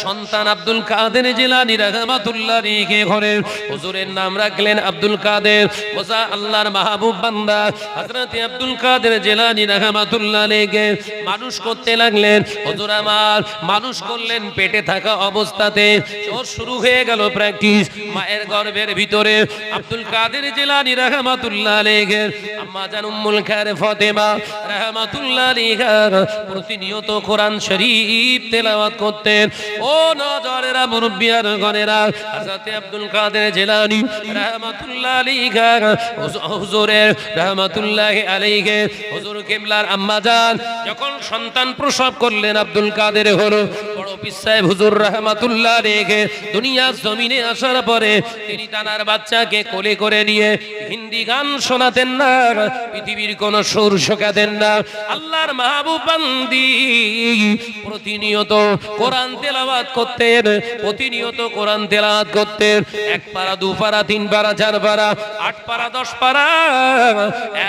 সন্তান আব্দুল কাদের জিলানী রাহমাতুল্লাহ আলাইহি ঘরের হুজুরের নাম রাখলেন আব্দুল কাদের। ওজা আল্লাহর মাহবুব বান্দা হযরত আব্দুল কাদের জিলানী রাহমাতুল্লাহ আলাইহি মানুষ করতে লাগলেন। হুজুর আমার মানুষ করলেন পেটে থাকা অবস্থাতে। ওর শুরু হয়ে গেল প্র্যাকটিস। মায়ের গর্ভের ভিতরে আব্দুল কাদের জিলানী রাহমাতুল্লাহ আলাইহি আম্মা জান উম্মুল খায়র ফাতেমা রাহমাতুল্লাহ আলাইহা প্রতিনিয়ত কোরআন শরীফ তেলাওয়াত করতেন। ও নওজওয়ানেরা, মুরব্বিয়ার গণেরা, হযরত আব্দুল কাদের জিলানী রাহমাতুল্লাহ আলাইহা হুজুরের রাহমাতুল্লাহি আলাইহি হুজুর কিবলার আম্মা জান যখন সন্তান প্রসব করলেন, আব্দুল কাদের হলো বড় পীর সাহেব হুজুর রাহমাতুল্লাহ আলাইহি দুনিয়ার জমিনে আসার পরে তিনি তানার বাচ্চাকে কোলে করে নিয়ে হিন্দি গান শোনাতেন না, পৃথিবীর কোন সুর শোকাতেন না। আল্লাহর মাহবুব বান্দি প্রতিনিয়ত কোরআন তেলাওয়াত করতেন, প্রতিনিয়ত কোরআন তেলাওয়াত করতেন। 1 পারা 2 পারা 3 পারা 4 পারা 8 পারা 10 পারা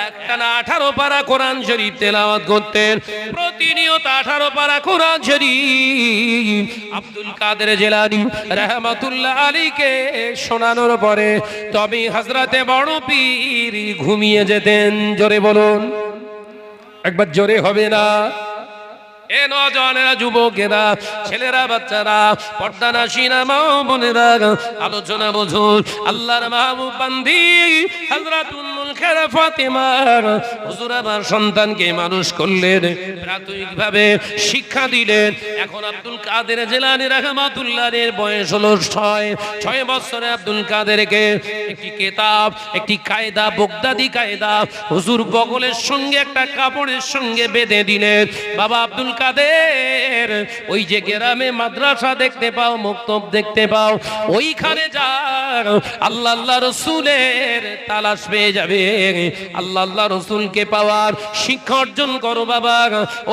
একটানা 18 পারা কোরআন শরীফ তেলাওয়াত করতেন। প্রতিনিয়ত 18 পারা কোরআন শরীফ আব্দুল কাদের জিলানী রাহমাতুল্লাহ আলাইহি শোনানোর পরে তবে হযরতে বড় পীর ঘুমিয়ে যেতেন। জোরে বলুন, একবার জোরে হবে না? এ নওজওয়ানেরা, যুবকেরা, ছেলেরা, বাচ্চারা, পর্দানাশীরা, মা বোনেরা, আলোচনা বুঝুন। আল্লাহর মাহবুব বান্দি হযরত উম্মুল খায়র ফাতেমা হুজুর আমার সন্তানকে মানুষ করলেন, প্রাথমিকভাবে শিক্ষা দিলেন। এখন আব্দুল কাদের জিলানী রাহমাতুল্লাহ আলাইহির বয়স হলো 6 বছরে আব্দুল কাদেরকে একটি কিতাব, একটি কায়দা, বগদাদি কায়দা হুজুর বগলের সঙ্গে একটা কাপড়ের সঙ্গে বেঁধে দিলেন। বাবা আব্দুল কাদের, ওই যে গ্রামে মাদ্রাসা দেখতে পাও, মক্তব দেখতে পাও, ওইখানে যাও, আল্লাহ আল্লাহ রসুলের তালাশ পেয়ে যাবে। আল্লাহ আল্লাহ রসুলকে পাওয়ার শিক্ষা অর্জন করো বাবা।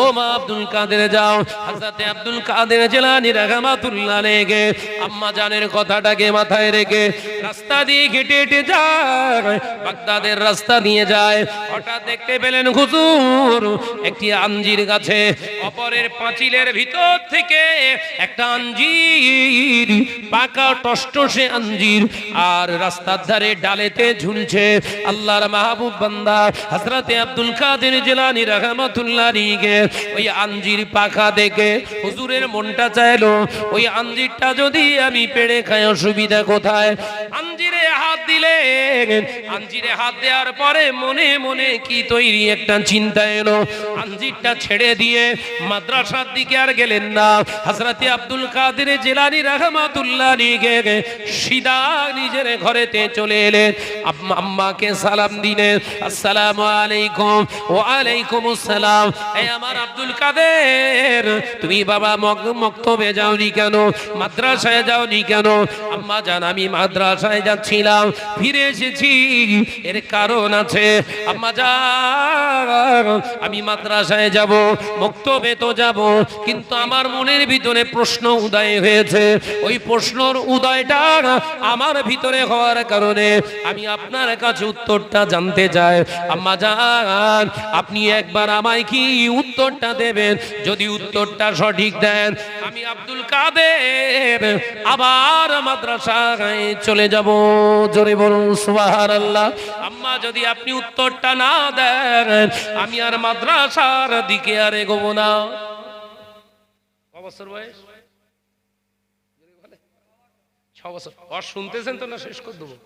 ও মা আব্দুল কাদের যাও, হযরতে আব্দুল কাদের জিলানী রাহমাতুল্লাহ আলাইহি আম্মা জানের কথাটাকে মাথায় রেখে রাস্তা দিয়ে হেঁটে হেঁটে যায়, বাগদাদের রাস্তা দিয়ে যায়। হঠাৎ দেখতে পেলেন হুজুর একটি আঞ্জির গাছে অপরের পাঁচিলের ভিতর থেকে একটা আঞ্জির, পাকা টসটসে আঞ্জির, আর রাস্তার ধারে ডালেতে ঝুলছে। আল্লাহর মাহবুব বান্দা হযরতে আব্দুল কাদের জিলানী রাহমাতুল্লাহ আলাইহি ওই আঞ্জির পাকা দেখে হুজুরের মনটা চাইলো ওই আঞ্জিরটা যদি আমি পেড়ে খাই অসুবিধা কোথায়? আঞ্জিরে হাত দিলেন। আঞ্জিরে হাত দেওয়ার পরে মনে মনে কি তৈরি একটা চিন্তা এলো। আঞ্জিরটা ছেড়ে দিয়ে মাদ্রাসার দিকে আর গেলেন না। হযরতে আব্দুল কাদের জিলানী রাহমাতুল্লাহ আলাইহি সিধা নিজের ঘরেতে চলে এলেন। আম্মাকে সালাম দিলেন, আসসালামু আলাইকুম। ওয়া আলাইকুম আসসালাম। এই আমার আব্দুল কাদের, তুমি বাবা মক্তবে যাওনি কেন? মাদ্রাসায় যাওনি কেন? আম্মা জান, আমি মাদ্রাসায় যাচ্ছিলাম, ফিরে এসেছি, এর কারণ আছে। আম্মা জান, আমি মাদ্রাসায় যাব, মক্তবে তো যাব, কিন্তু আমার মনের ভিতরে প্রশ্ন উদয় হয়েছে। ওই প্রশ্নর উদয়টা আমার ভিতরে হওয়ার কারণে আমি আপনার কাছে উত্তরটা জানতে চাই। আম্মা জান, আপনি একবার আমায় কি উত্তরটা দেবেন? যদি উত্তরটা সঠিক দেন, আমি আব্দুল কাদের আবার মাদ্রাসায় চলে যাব। জোরে বলুন সুবহানাল্লাহ। আম্মা, যদি আপনি উত্তরটা না দেন, আমি আর মাদ্রাসার দিকে আর এগোবো না। কত বছর বয়স? 6 বছর। আর শুনতেছেন তো না? শেষ করে দেবো।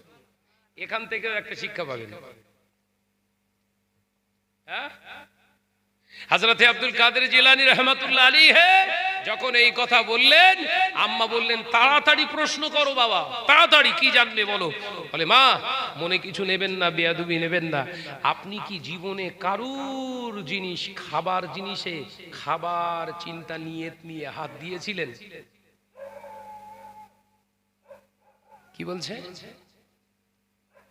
এখান থেকেও একটা শিক্ষা পাবেন। হ্যাঁ, হযরতে আব্দুল কাদের জিলানী রাহমাতুল্লাহ আলাইহি যখন এই কথা বললেন, আম্মা বললেন, তাড়াতাড়ি প্রশ্ন করো বাবা, তাড়াতাড়ি, কি জানবে বলো। বলে, মা, মনে কিছু নেবেন না, বেয়াদবি নেবেন না। আপনি কি জীবনে কারুর জিনিস, খাবার জিনিসে, খাবার চিন্তা নিয়ত নিয়ে হাত দিয়েছিলেন? কি বলছে?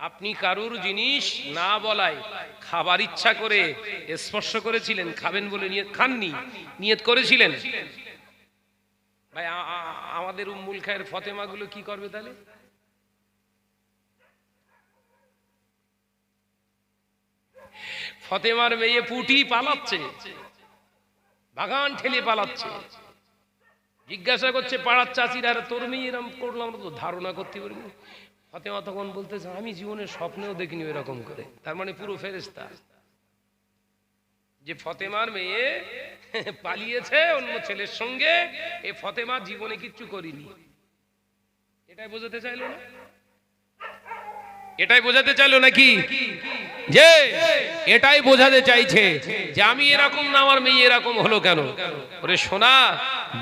আপনি কারুর জিনিস না বলায় খাবার ইচ্ছা করে স্পর্শ করেছিলেন? খাবেন বলে নিয়ত, খাননি, নিয়ত করেছিলেন? ভাই, আমাদের উম্মুল খায়ের ফতেমা গুলো কি করবে তাহলে? ফতেমার মেয়ে পুটি পালাচ্ছে, বাগান ঠেলে পালাচ্ছে। জিজ্ঞাসা করছে পাড়ার চাচিরা, তোর মেয়ে এরকম করলো, আমরা তো ধারণা করতে পারি। ফতেমা তখন বলতেছে, আমি জীবনের স্বপ্নেও দেখিনি এরকম করে। তার মানে পুরো ফেরেশতা। যে ফতেমার মেয়ে পালিয়েছে অন্য ছেলের সঙ্গে, এ ফতেমা জীবনে কিচ্ছু করিনি। এটাই বোঝাতে চাইলো না? এটাই বোঝাতে চাইলো নাকি? যে এটাই বোঝাতে চাইছে যে আমি এরকম না, আমার মেয়ে এরকম হলো কেন? ওরে সোনা,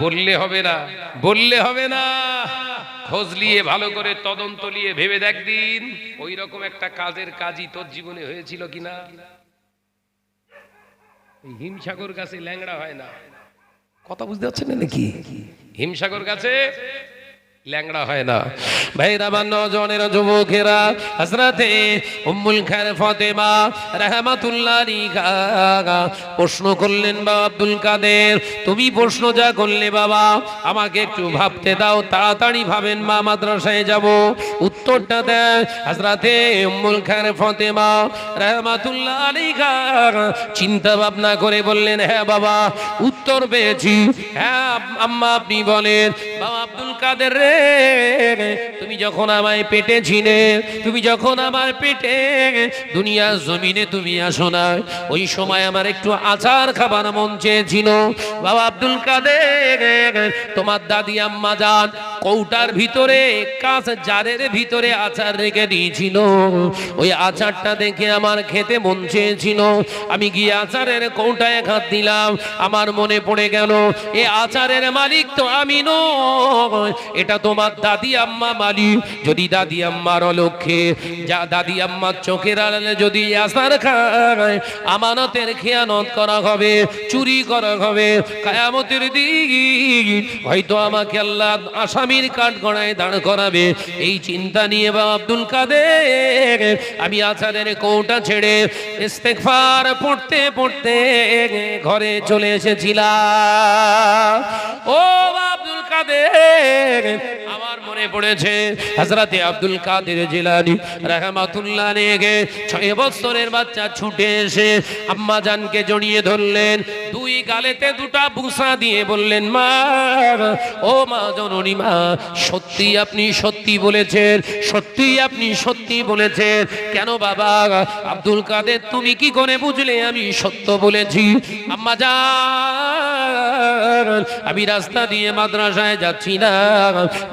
বললে হবে না, বললে হবে না। খোঁজ নিয়ে ভালো করে তদন্ত নিয়ে ভেবে দেখ দিন, ওই রকম একটা কাজের কাজই তোর জীবনে হয়েছিল কিনা। হিমসাগর গাছে ল্যাংড়া হয় না, কথা বুঝতে পারছেন না নাকি? হিমসাগর গাছে ল্যাংড়া হয় না। ভাইরা, নজনের যুবকেরা, হযরতে উম্মুল খায়ের ফাতেমা রাহমাতুল্লাহ আলাইহা প্রশ্ন করলেন, বাবা আব্দুল কাদের, তুমি প্রশ্ন যা করলে বাবা, আমাকে একটু ভাবতে দাও, তাড়াতাড়ি ভাবেন, মা মাদ্রাসায় যাব, উত্তরটা দেন। হযরতে উম্মুল খায়ের ফাতেমা রাহমাতুল্লাহ আলাইহা চিন্তা ভাবনা করে বললেন, হ্যাঁ বাবা, উত্তর পেয়েছি। হ্যাঁ আম্মা, আপনি বলেন। বাবা আব্দুল কাদের রে, তুমি যখন আমায় পেটে ছিলে, তুমি যখন আমার পেটে দুনিয়ার জমিনে তুমি আসো না, ওই সময় আমার একটু আচার খাবার মন চেয়েছিল। বাবা আব্দুল কাদের, তোমার দাদি আম্মা জান কৌটার ভিতরে, কাঁচ জারের ভিতরে আচার রেখে দিয়েছিল। ওই আচারটা দেখে আমার খেতে মন চেয়েছিল। আমি গিয়ে আচারের কৌটায় হাত দিলাম, আমার মনে পড়ে গেল এ আচারের মালিক তো আমি নই, এটা তোমার দাদি আম্মা মালিক। যদি দাদি আম্মার অলক্ষ্যে, যা দাদি আম্মার চোখের আড়ালে যদি আচার খায়, আমানতের খেয়ানত করা হবে, চুরি করা হবে। কিয়ামতের দিন হয়তো আমাকে আল্লাহ আসামির কাঠগড়ায় দাঁড় করাবে। এই চিন্তা নিয়ে বাবা আব্দুল কাদের আমি আচারের কৌটা ছেড়ে ইস্তেগফার পড়তে পড়তে ঘরে চলে এসেছিলাম। ও আব্দুল কাদের, বাদে আমার মনে পড়েছে হযরতে আব্দুল কাদের জিলানী রাহমাতুল্লাহ আলাইহি 6 বছরের বাচ্চা ছুটে এসে আম্মা জানকে জড়িয়ে ধরলেন, দুই গালেতে দুটা বুসা দিয়ে বললেন, মা, ও মা জননী মা, সত্যি আপনি সত্যি বলেছেন, সত্যি আপনি সত্যি বলেছেন। কেন বাবা? আব্দুল কাদের, তুমি কি করে বুঝলে আমি সত্য বলেছি? আম্মা জান, আমি রাস্তা দিয়ে মাদ্রাসায় যাচ্ছি না,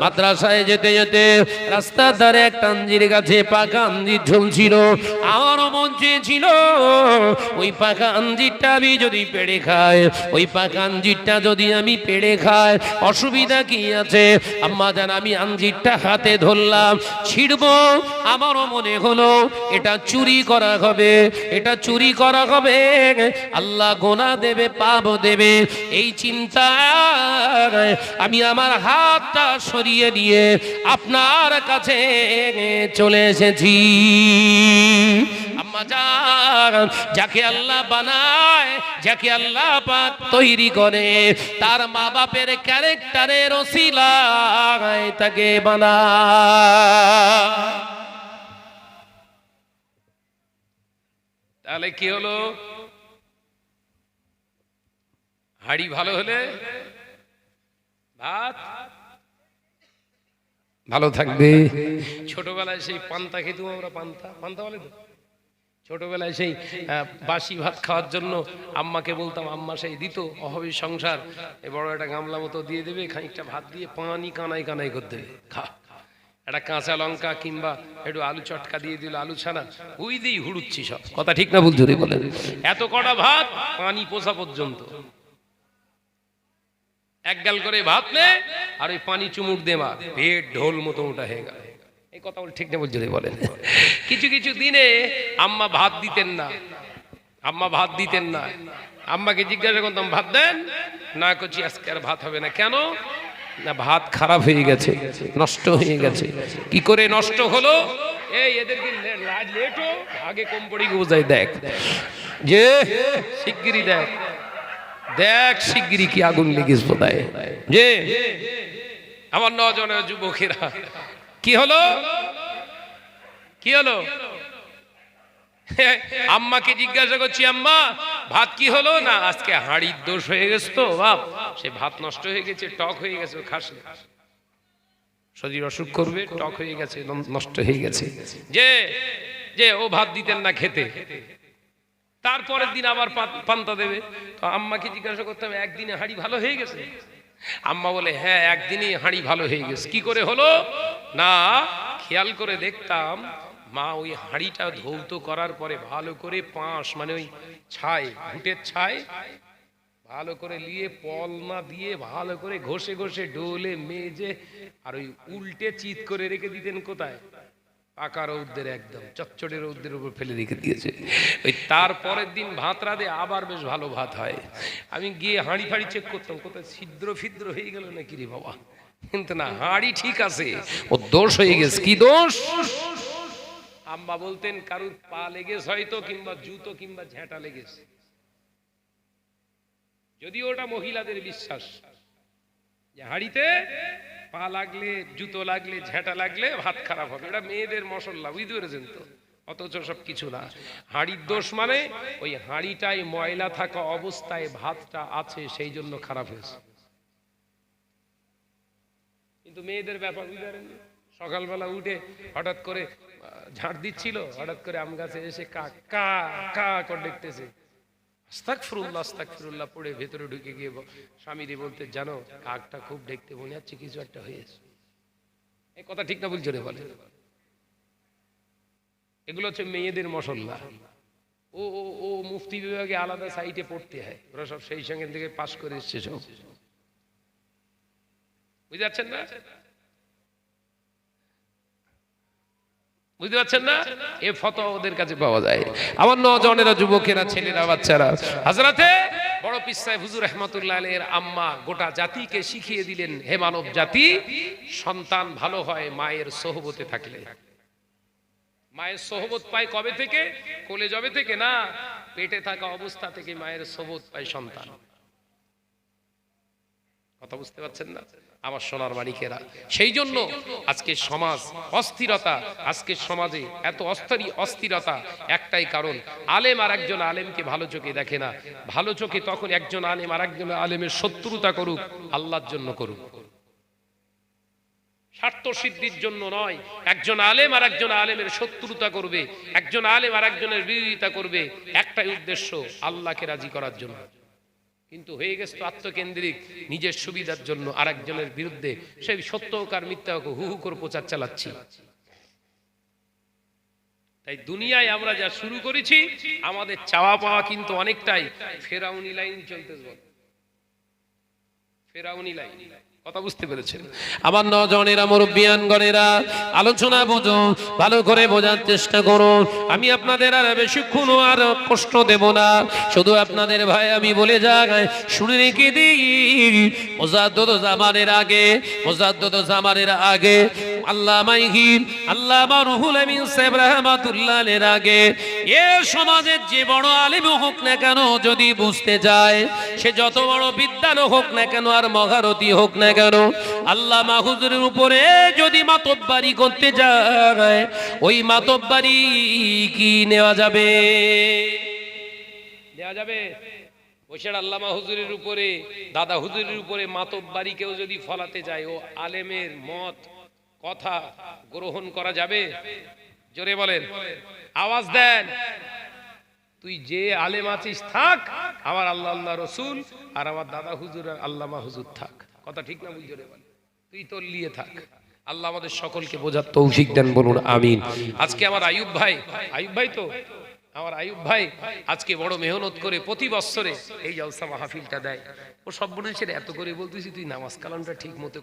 মাদ্রাসায় যেতে যেতে রাস্তার ধারে একটা আঞ্জির গাছে পাকা আঞ্জির ঝুলছিল, আমারও মন চেয়েছিল ওই পাকা আঞ্জিরটা আমি যদি পেড়ে খাই, ওই পাকা আঞ্জিরটা যদি আমি পেড়ে খাই অসুবিধা কি আছে? আম্মা জান, আমি আঞ্জিরটা হাতে ধরলাম, ছিড়বো, আমারও মনে হলো এটা চুরি করা হবে, এটা চুরি করা হবে, আল্লাহ গোনা দেবে, পাপ দেবে। এই চিন্তা আমি আমার হাতটা সরিয়ে দিয়ে আপনার কাছে চলে এসেছি। আম্মা জান, যাকে আল্লাহ বানায়, যাকে আল্লাহ পাক তৈরি করে, তার মা বাপের ক্যারেক্টারের ওসিলায় তাকে বানায়। তাহলে কি হলো? হাড়ি ভালো হলে ভাত ভালো থাকবে। ছোটবেলায় সেই পান্তা খেতুম আমরা, পান্তা পান্তা বলে তো, ছোটবেলায় সেই বাসি ভাত খাওয়ার জন্য আম্মাকে বলতাম, আম্মা সেই দিত, অভাবী সংসার, এই বড় একটা গামলা মতো দিয়ে দেবে, খানিকটা ভাত দিয়ে পানি কানাই কানাই করে দেবে, খা। একটা কাঁচা লঙ্কা কিংবা একটু আলু চটকা দিয়ে দিল, আলু ছানা, ওই দিয়েই হুড়ুচ্ছি সব। কথা ঠিক না ভুল জোরে বলেন? এত কটা ভাত, পানি পোষা পর্যন্ত, এক গাল করে ভাত নে আর ওই পানি চুমুক দে, মা পেট ঢোল মতো ওটা হয়ে গেল। এই কথা বলে ঠিক না বলছে বলেন? কিছু কিছু দিনে আম্মা ভাত দিতেন না, আম্মা ভাত দিতেন না। আম্মাকে জিজ্ঞাসা করতাম, ভাত দেন? না, করছি আজকে আর ভাত হবে না। কেন? না, ভাত খারাপ হয়ে গেছে, নষ্ট হয়ে গেছে। কি করে নষ্ট হলো? এই এদেরকে লেটো আগে কম পড়ি বোঝাই, দেখ যে শিগগিরি দেখ, দেখ শিগগিরি কি আগুন লেগেছে বোধহয়। যে আমার নজনের যুবকেরা, কি হলো? কি হলো? আম্মাকে জিজ্ঞাসা করছি, আম্মা ভাত কি হলো? না, আজকে হাঁড়ির দোষ হয়ে গেছে তো বাপ, সে ভাত নষ্ট হয়ে গেছে, টক হয়ে গেছে, খাস না, শরীর অসুখ করবে, টক হয়ে গেছে, নষ্ট হয়ে গেছে। যে যে ও ভাত দিতেন না খেতে, তারপরের দিন আবার পান্তা দেবে। তো আম্মাকে জিজ্ঞাসা করতাম, একদিনে হাঁড়ি ভালো হয়ে গেছে? আম্মা বলে, হ্যাঁ, একদিনই হাঁড়ি ভালো হয়ে গেছে। কি করে হলো? না, খেয়াল করে দেখতাম মা ওই হাঁড়িটা ধৌত করার পরে ভালো করে পাঁশ, মানে ওই ছাই, ঘুটের ছাই ভালো করে নিয়ে পল না দিয়ে ভালো করে ঘষে ঘষে ডোলে মেজে আর ওই উল্টে চিত করে রেখে দিতেন। কোথায়? পাকা রৌদ্রের, একদম চচ্চড়ে রৌদ্রের উপর ফেলে রেখে দিয়েছে। ওই তারপরের দিন ভাত রাঁধে আবার বেশ ভালো ভাত হয়। আমি গিয়ে হাঁড়ি ফাড়ি চেক করতাম, কোথায় ছিদ্র ফিদ্র হয়ে গেল নাকি রে বাবা, কিন্তু না, হাঁড়ি ঠিক আছে, ও দোষ হয়ে গেছে। কি দোষ? আম্মা বলতেন কারুর পা লেগেছে হয়তো, কিংবা জুতো কিংবা ঝেঁটা লেগেছে। যদিও ওটা মহিলাদের বিশ্বাস যে হাঁড়িতে পা লাগলে, জুতো লাগলে, ঝেঁটা লাগলে ভাত খারাপ হবে, এটা মেয়েদের মশলা, বুঝতে পেরেছেন তো? অথচ সব কিছু না। হাঁড়ির দোষ মানে ওই হাঁড়িটাই ময়লা থাকা অবস্থায় ভাতটা আছে, সেই জন্য খারাপ হয়েছে। কিন্তু মেয়েদের ব্যাপার বুঝলেন, সকালবেলা উঠে হঠাৎ করে ঝাড় দিচ্ছিল, হঠাৎ করে আম গাছে এসে কা কা কা করে দেখতেছে, আস্তাগফিরুল্লাহ আস্তাগফিরুল্লাহ পড়ে ভেতরে ঢুকে গিয়ে স্বামীরে বলতে, জানো কাকটা খুব দেখতে মনে হচ্ছে কিছু একটা হয়েছে। এই কথা ঠিক না বলছো রে? বলে এগুলো হচ্ছে মেয়েদের মশলা। ও ও ও মুফতি বিভাগে আলাদা সাইটে পড়তে হয়, ওরা সব সেই সঙ্গে থেকে পাশ করে এসছে সব, বুঝতে পারছেন না? বুঝতে পারছেন না? এ ফতোয়া ওদের কাছে পাওয়া যায়। আমার নওজওয়ানেরা, যুবকেরা, ছেলেরা, বাচ্চারা, হযরতে বড় পীর সাহেব হুজুর রাহমাতুল্লাহ আলাইহির আম্মা গোটা জাতিকে শিখিয়ে দিলেন, হে মানব জাতি, সন্তান ভালো হয় মায়ের সোহবতে থাকলে। মায়ের সোহবত পায় কবে থেকে? কোলে জবে থেকে না, পেটে থাকা অবস্থা থেকে মায়ের সোহবত পায় সন্তান। কথা বুঝতে পারছেন না আমার সোনার মানিকেরা? সেই জন্য আজকে সমাজ অস্থিরতা, আজকে সমাজে এত অস্থিরতা একটাই কারণ, আলেম আর একজন আলেমকে ভালো চোখে দেখে না। ভালো চোখে তখন একজন আলেম আর একজন আলেমের শত্রুতা করুক, আল্লাহর জন্য করুক, স্বার্থ সিদ্ধির জন্য নয়। একজন আলেম আর একজন আলেমের শত্রুতা করবে, একজন আলেম আর একজনের বিরোধিতা করবে, একটাই উদ্দেশ্য, আল্লাহকে রাজি করার জন্য। কিন্তু হয়ে গেছে তো আত্মকেন্দ্রিক, নিজের সুবিধার জন্য আর একজনের বিরুদ্ধে সেই সত্য হোক আর মিথ্যা হোক হু হু করে প্রচার চালাচ্ছি। তাই দুনিয়ায় আমরা যা শুরু করেছি, আমাদের চাওয়া পাওয়া কিন্তু অনেকটাই ফেরাউনি লাইন চলতেছে, ফেরাউনি লাইন। কথা বুঝতে পেরেছেন? আমার নজনেরা, মুরব্বিয়ান গণেরা, আলোচনা বুঝো, ভালো করে বোঝার চেষ্টা করো। আমি আপনাদের আর বেশিক্ষণ আর কষ্ট দেব না, শুধু আপনাদের ভাই আমি বলে যাই, শুনে রেখে দিই, মুজাদ্দিদ জামানের আগে আল্লামা ইহিম, আল্লামা রুহুল আমিন সাহেব রাহমাতুল্লাহ আলাইহির আগে এ সমাজের যে বড় আলেম হোক না কেন, যদি বুঝতে যায়, সে যত বড় বিদ্বান হোক না কেন আর মহারথী হোক না কেন, আল্লামা হুজুরের উপরে যদি মাতব্বারি করতে যায়, ওই মাতব্বারি কি নেওয়া যাবে? দেয়া যাবে? বৈশাখ আল্লামা হুজুরের উপরে, দাদা হুজুরের উপরে মাতব্বারি কেউ যদি ফলাতে যায়, ও আলেমের মত কথা গ্রহণ করা যাবে? জোরে বলেন, আওয়াজ দেন। তুই যে আলেম আছিস থাক, আমার আল্লাহ আল্লাহ রসুল আর আমার দাদা হুজুর আর আল্লামা হুজুর থাক। কথা ঠিক না? বুঝ জোরে বলেন, তুই তোর লিয়ে থাক। আল্লাহ আমাদের সকলকে বোঝার তৌফিক দেন, বলুন আমিন। আজকে আমার আইয়ুব ভাই তো আমার আইয়ুব ভাই আজকে বড় মেহনত করে প্রতি বছরে এই জলসা মাহফিলটা দেয়। ও সব বলেছে এত করে বলতেছি, তুই নামাজ কালামটা ঠিক মতো